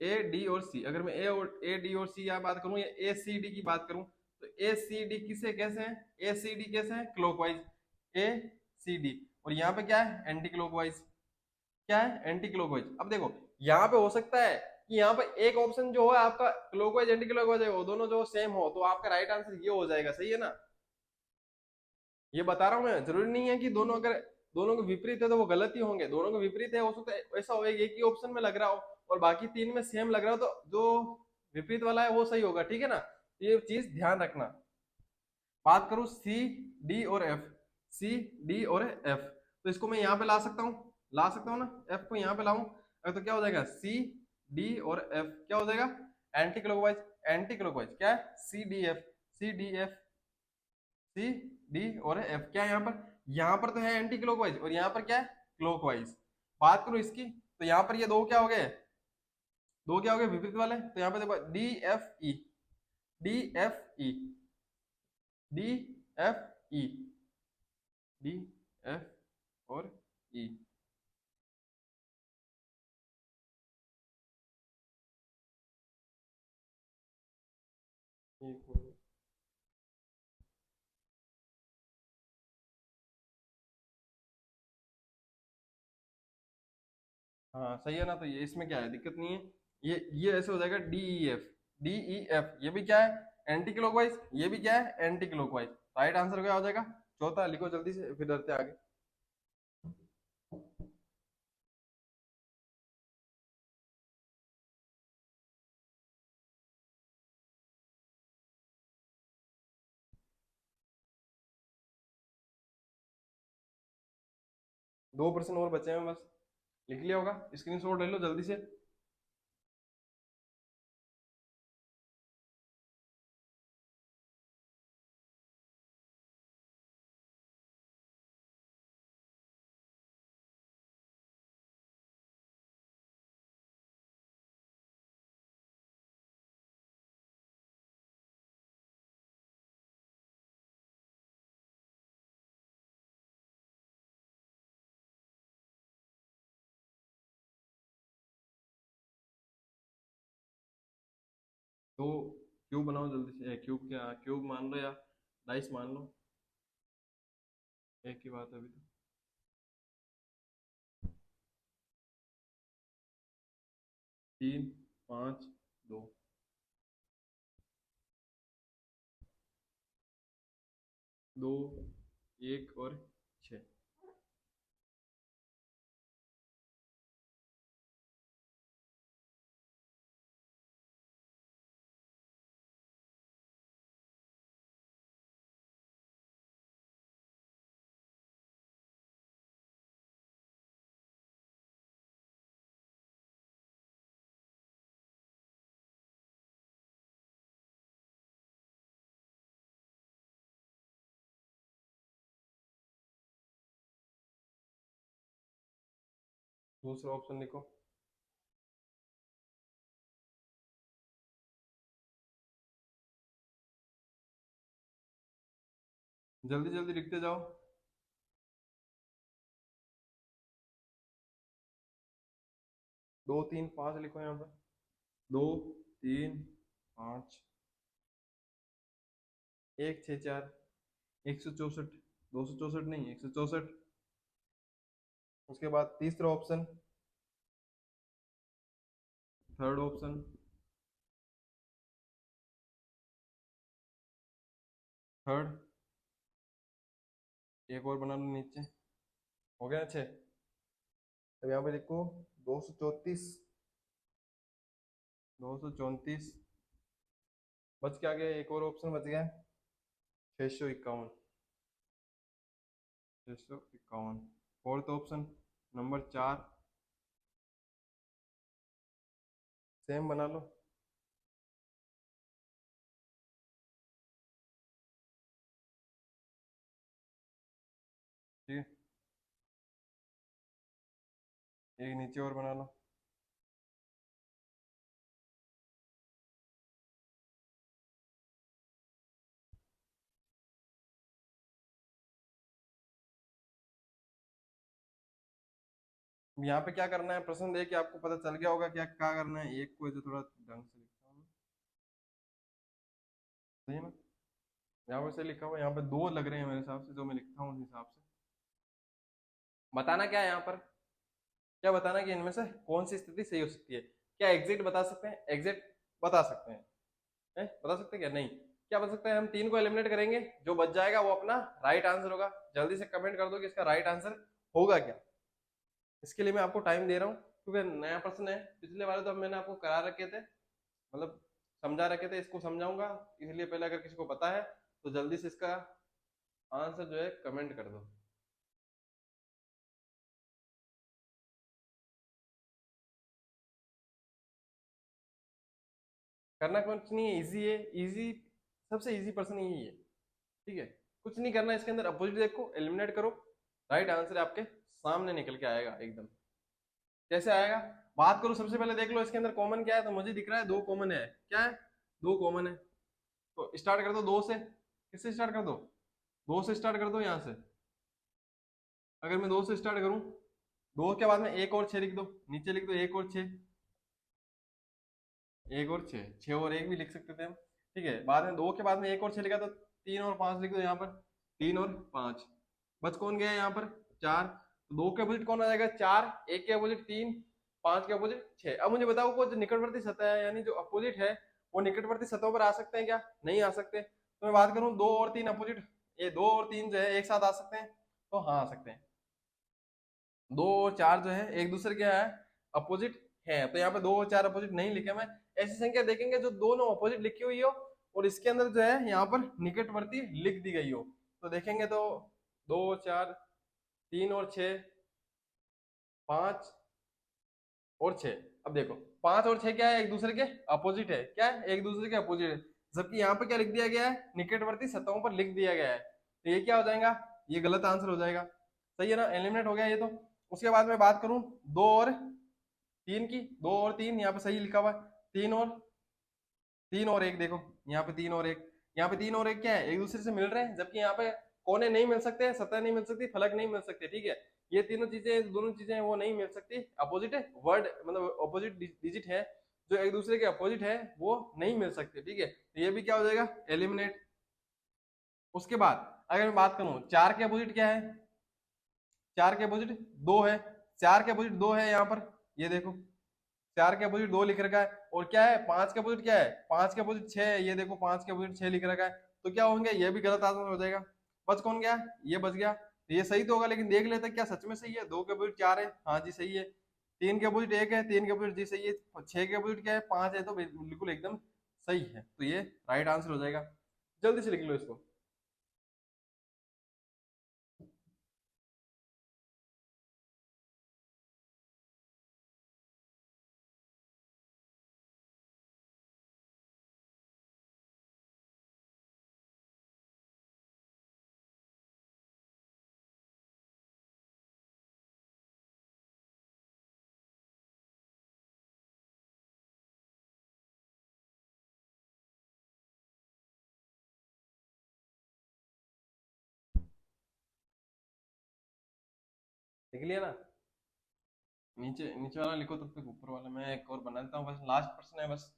ए डी और सी। अगर मैं ए डी और सी या बात करूं, या ए सी डी की बात करूं, तो ए सी डी किसे कैसे हैं? ए सी डी कैसे हैं? क्लॉकवाइज, ए सी डी। और यहाँ पे क्या है? Anti clockwise. क्या है? Anti clockwise. अब देखो, यहाँ पे हो सकता है कि यहाँ पे एक ऑप्शन जो है आपका क्लॉकवाइज एंटी क्लॉकवाइज है, वो दोनों जो सेम हो, तो आपका राइट आंसर ये हो जाएगा, सही है ना? ये बता रहा हूं मैं, जरूरी नहीं है कि दोनों, अगर दोनों के विपरीत है तो वो गलत ही होंगे। दोनों के विपरीत है, हो सकता है ऐसा हो एक ही ऑप्शन में लग रहा हो और बाकी तीन में सेम लग रहा हो, तो जो विपरीत वाला है वो सही होगा, ठीक है ना? ये चीज ध्यान रखना। बात करूं सी डी और एफ, सी डी और एफ, तो इसको मैं यहाँ पे ला सकता हूँ, ला सकता हूँ ना, एफ को यहाँ पे लाऊं, तो क्या हो जाएगा? सी डी और एफ क्या हो जाएगा? एंटी क्लॉकवाइज, एंटी क्लॉकवाइज क्या है? C D F, C D F, C D और एफ। क्या है यहाँ पर? यहाँ पर तो है एंटी क्लॉकवाइज, और यहाँ पर क्या है? क्लॉकवाइज। बात करूं इसकी, तो यहाँ पर ये दो क्या हो गए? दो क्या हो गए विपरीत वाले, तो यहाँ पे देखो, D F E, D F E, D F E, D F और ई। हाँ सही है ना, तो ये इसमें क्या है, दिक्कत नहीं है। ये ऐसे हो जाएगा D E F, D E F, ये भी क्या है? एंटी क्लॉकवाइज, ये भी क्या है? Anti clockwise. राइट आंसर क्या हो जाएगा? चौथा लिखो जल्दी से, फिर डरते आगे। 2% और बचे हैं बस, लिख लिया होगा, स्क्रीनशॉट ले लो जल्दी से। तो क्यूब बनाओ जल्दी से, क्यूब क्या, क्यूब मान लो या डाइस मान लो, एक ही बात है अभी तो। 3, 5, 2, 2, 1 और 6। दूसरा ऑप्शन लिखो। जल्दी जल्दी लिखते जाओ। 2 3 5 लिखो यहाँ पर। 2 3 5। 1 6 4। 164। 264 नहीं, 164। उसके बाद तीसरा ऑप्शन, थर्ड ऑप्शन, थर्ड। एक और बना लो नीचे। हो गया 6। अब यहाँ पे देखो, 234। 234। बच क्या गया, एक और ऑप्शन बच गया, 651। 651। Fourth option, number 4। सेम बना लो। ठीक है, एक नीचे और बना लो। यहाँ पे क्या करना है, प्रश्न देख के आपको पता चल गया होगा क्या क्या करना है। एक को जो थोड़ा ढंग से लिखता हूँ, सही है ना। यहाँ पे से लिखा हुआ है, यहाँ पे 2 लग रहे हैं मेरे हिसाब से, जो मैं लिखता हूँ उस हिसाब से। बताना क्या है यहाँ पर, क्या बताना कि इनमें से कौन सी स्थिति सही हो सकती है। क्या एग्जिट बता सकते हैं, एग्जिट बता सकते हैं, बता सकते हैं क्या, नहीं। क्या बता सकते हैं, हम 3 को एलिमिनेट करेंगे, जो बच जाएगा वो अपना राइट आंसर होगा। जल्दी से कमेंट कर दो कि इसका राइट आंसर होगा क्या। इसके लिए मैं आपको टाइम दे रहा हूँ, क्योंकि नया प्रश्न है। पिछले वाले तो मैंने आपको करा रखे थे, मतलब समझा रखे थे, इसको समझाऊंगा। इसलिए पहले अगर किसी को पता है तो जल्दी से इसका आंसर जो है कमेंट कर दो। करना कुछ नहीं है, इजी है, इजी। सबसे इजी पर्सन यही है। ठीक है, कुछ नहीं करना, इसके अंदर अपोजिट देखो, एलिमिनेट करो, राइट आंसर आपके सामने निकल के आएगा एकदम। कैसे आएगा, बात करो। सबसे पहले देख लो इसके अंदर कॉमन क्या है, तो मुझे दिख रहा है 2 कॉमन है। क्या है, 2 कॉमन है। तो स्टार्ट कर दो 2 से। किससे स्टार्ट कर दो, 2 से स्टार्ट कर दो यहाँ से। अगर मैं 2 से स्टार्ट करूं, 2 के बाद में एक और 6 लिख दो, नीचे लिख दो एक और 6। एक और 6, 6 और 1 भी लिख सकते थे हम। ठीक है, बाद में 2 के बाद में एक और 6 लिखा, तो 3 और 5 लिख दो यहाँ पर। 3 और 5। बच कौन गया यहाँ पर, 4। तो 2 के अपोजिट कौन आ जाएगा, 4। 1 के अपोजिट 3। 5 के अपोजिट 6। अब मुझे बताओ, वो जो निकटवर्ती सतह है, यानी जो अपोजिट है, वो निकटवर्ती सतहों पर आ सकते हैं क्या, नहीं आ सकते। तो मैं बात करूं 2 और 3 अपोजिट, ये 2 और 3 जो है एक साथ आ सकते हैं, तो हाँ आ सकते हैं। 2 और 4 जो है एक दूसरे के है, अपोजिट है। तो यहाँ पे 2 और 4 अपोजिट नहीं लिखे। मैं ऐसी संख्या देखेंगे जो दोनों अपोजिट लिखी हुई हो और इसके अंदर जो है यहाँ पर निकटवर्ती लिख दी गई हो, तो देखेंगे तो 2 और 4, 3 और 6, 5 और 6। अब देखो 5 और 6 क्या है, एक दूसरे के अपोजिट है। क्या है, एक दूसरे के अपोजिट है। जबकि यहाँ पे क्या लिख दिया गया है, निकटवर्ती सतहों पर लिख दिया गया है। तो ये क्या हो जाएगा, ये गलत आंसर हो जाएगा। सही है ना, एलिमिनेट हो गया ये तो। उसके बाद में बात करूं 2 और 3 की, 2 और 3 यहाँ पे सही लिखा हुआ है। 3 और 1 देखो, यहाँ पे 3 और 1, यहाँ पे 3 और 1 क्या है, एक दूसरे से मिल रहे हैं। जबकि यहाँ पे कोने नहीं मिल सकते, सतह नहीं मिल सकती, फलक नहीं मिल सकते। ठीक है, ये तीनों चीजें, दोनों चीजें वो नहीं मिल सकती। अपोजिट है वर्ड, मतलब अपोजिट डिजिट है, जो एक दूसरे के अपोजिट है, वो नहीं मिल सकते। ठीक है, तो ये भी क्या हो जाएगा, एलिमिनेट। उसके बाद अगर मैं बात करूं 4 के अपोजिट क्या है, 4 के अपोजिट 2 है। 4 के अपोजिट 2 है यहाँ पर, ये देखो 4 के अपोजिट 2 लिख रखा है। और क्या है, 5 के अपोजिट क्या है, 5 के अपोजिट 6 है, ये देखो 5 के अपोजिट 6 लिख रखा है। तो क्या होंगे, ये भी गलत आंसर हो जाएगा। बच कौन गया, ये बच गया। तो ये सही तो होगा, लेकिन देख लेते क्या सच में सही है। 2 के अपोजिट 4 है, हाँ जी सही है। 3 के अपोजिट 1 है, 3 के अपोजिट जी सही है। 6 के अपोजिट क्या है, 5 है, तो बिल्कुल एकदम सही है। तो ये राइट आंसर हो जाएगा। जल्दी से लिख लो इसको। लिख लिया ना? नीचे नीचे वाला लिखो तब तक ऊपर वाला मैं एक और बना देता हूँ, बस लास्ट प्रश्न है बस।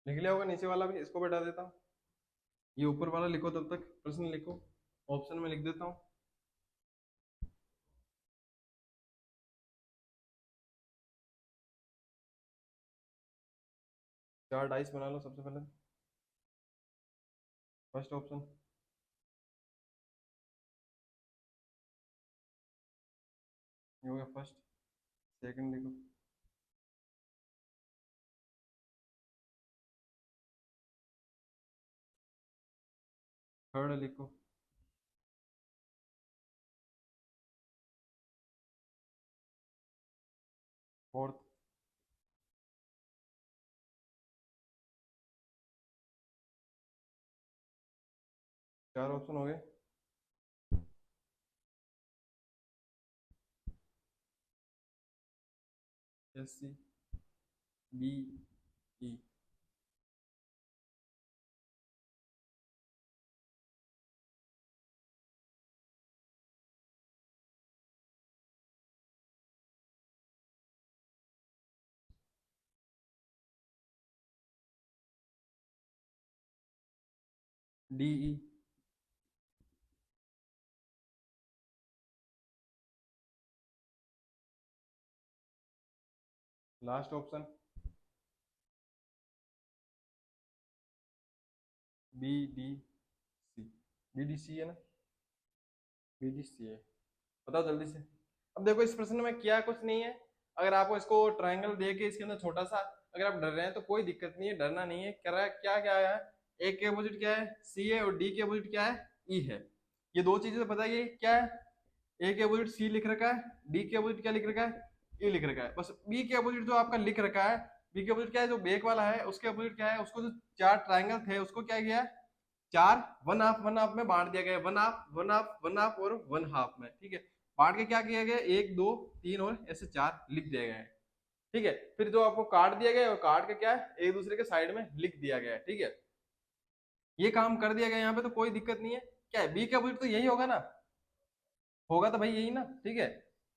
लिख लिया होगा नीचे वाला भी, इसको बैठा देता हूँ। ये ऊपर वाला लिखो तब तक, प्रश्न लिखो, ऑप्शन में लिख देता हूँ। 4 डाइस बना लो सबसे पहले। First option. ये हो गया फर्स्ट। सेकंड लिखो। थर्ड लिखो। फोर्थ। 4 ऑप्शन हो गए। S C, B, E. D, E. Last option. B, D, C. B, D, C है ना? बी, डी, सी है। बताओ जल्दी से। अब देखो इस प्रश्न में क्या कुछ नहीं है। अगर आपको इसको ट्रायंगल दे के इसके अंदर छोटा सा, अगर आप डर रहे हैं तो कोई दिक्कत नहीं है, डरना नहीं है। क्या क्या क्या है? ए के अपोजिट क्या है? सी है, और डी के अपोजिट क्या है? ई है। ये दो चीजें तो बताइए क्या है। ए के अपोजिट सी लिख रखा है, डी के अपोजिट क्या लिख रखा है? ई लिख रखा है। बस बी के अपोजिट जो आपका लिख रखा है, बी के अपोजिट क्या है? जो बेक वाला है उसके अपोजिट क्या है? उसको जो 4 ट्रायंगल थे उसको क्या किया है? 4 वन हाफ में बांट दिया गया, one half one half one half और वन हाफ में, ठीक है। बांट के क्या किया गया? 1 2 3 और ऐसे 4 लिख दिया गया है, ठीक है। फिर जो आपको काट दिया गया है, और काट के क्या है, एक दूसरे के साइड में लिख दिया गया है, ठीक है। ये काम कर दिया गया यहाँ पे, तो कोई दिक्कत नहीं है। क्या है, बी का अपोजिट तो यही होगा ना? होगा तो भाई यही ना, ठीक है।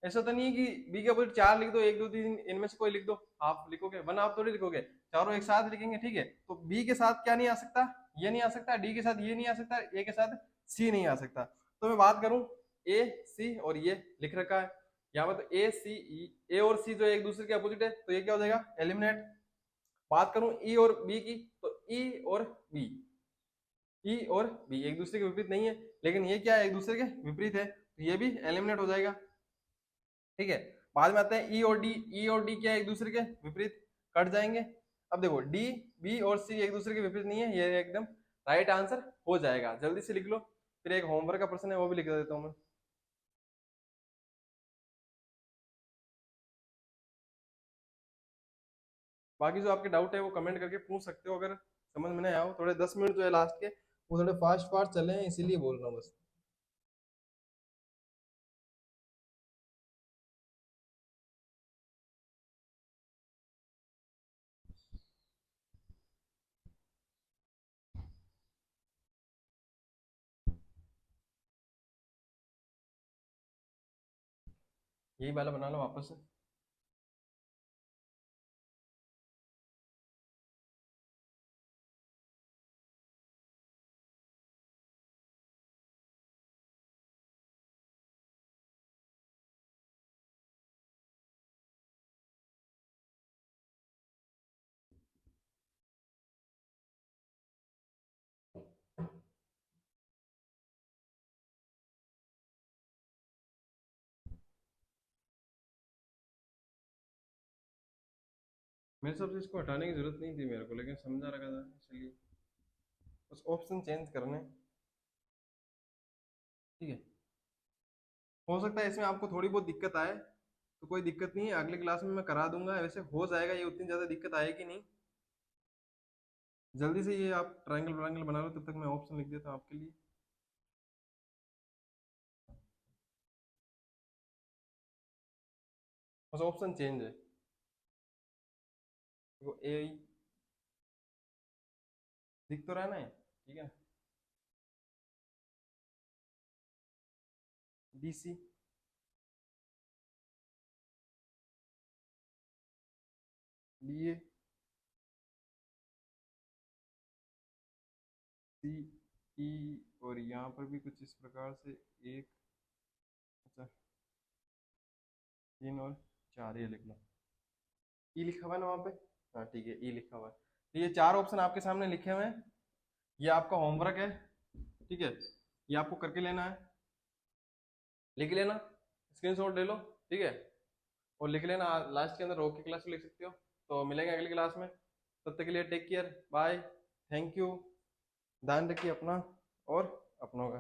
ऐसा तो नहीं है कि बी के अपोजिट 4 लिख दो, 1 2 3 इनमें से कोई लिख दो, हाफ लिखोगे, वन हाफ थोड़ी लिखोगे, चारों एक साथ लिखेंगे, ठीक है। तो बी के साथ क्या नहीं आ सकता? ये नहीं आ सकता। डी के साथ ये नहीं आ सकता। ए के साथ सी नहीं आ सकता। तो मैं बात करूं, ए सी और ये लिख रखा है यहाँ पर, तो ए सी ई, ए और सी जो एक दूसरे के अपोजिट है, तो ये क्या हो जाएगा? एलिमिनेट। बात करूं ई और बी की, तो ई और बी, ई और बी एक दूसरे के विपरीत नहीं है, लेकिन ये क्या है? एक दूसरे के विपरीत है, तो ये भी एलिमिनेट हो जाएगा, ठीक है। बाद में आते हैं ई और डी। ई और डी क्या है? एक दूसरे के विपरीत, कट जाएंगे। अब देखो डी, बी और सी एक दूसरे के विपरीत नहीं है, ये एकदम राइट आंसर हो जाएगा। जल्दी से लिख लो। फिर एक होमवर्क का प्रश्न है वो भी लिख देता हूँ मैं। बाकी जो आपके डाउट है वो कमेंट करके पूछ सकते हो, अगर समझ में नहीं आया हो। थोड़े 10 मिनट जो है लास्ट के, वो थोड़े फास्ट फास्ट चले हैं, इसीलिए बोल रहा हूँ बस। यही वाला बना लो वापस से। मेरे हिसाब से इसको हटाने की जरूरत नहीं थी मेरे को, लेकिन समझा रखा था इसलिए बस ऑप्शन चेंज करने। ठीक है, हो सकता है इसमें आपको थोड़ी बहुत दिक्कत आए, तो कोई दिक्कत नहीं है, अगली क्लास में मैं करा दूंगा, वैसे हो जाएगा, ये उतनी ज़्यादा दिक्कत आएगी नहीं। जल्दी से ये आप ट्रायंगल व्रायंगल बना लो, तब तक मैं ऑप्शन लिख देता हूँ आपके लिए। बस ऑप्शन चेंज है, देखो ए दिख तो रहा है ना ये, ठीक है, बी सी, बी ए, सी, ई, और यहाँ पर भी कुछ इस प्रकार से एक, अच्छा, तीन और चार, ये लिख लो, ई लिखा हुआ है ना वहाँ पे। हाँ ठीक है, ई लिखा हुआ है, तो ये चार ऑप्शन आपके सामने लिखे हुए हैं, ये आपका होमवर्क है, ठीक है, ये आपको करके लेना है, लिख लेना, स्क्रीनशॉट ले लो, ठीक है, और लिख लेना, लास्ट के अंदर रोक के क्लास में लिख सकते हो। तो मिलेंगे अगली क्लास में, तब तक के लिए take care, bye, thank you, ध्यान रखिए अपना और अपनों का।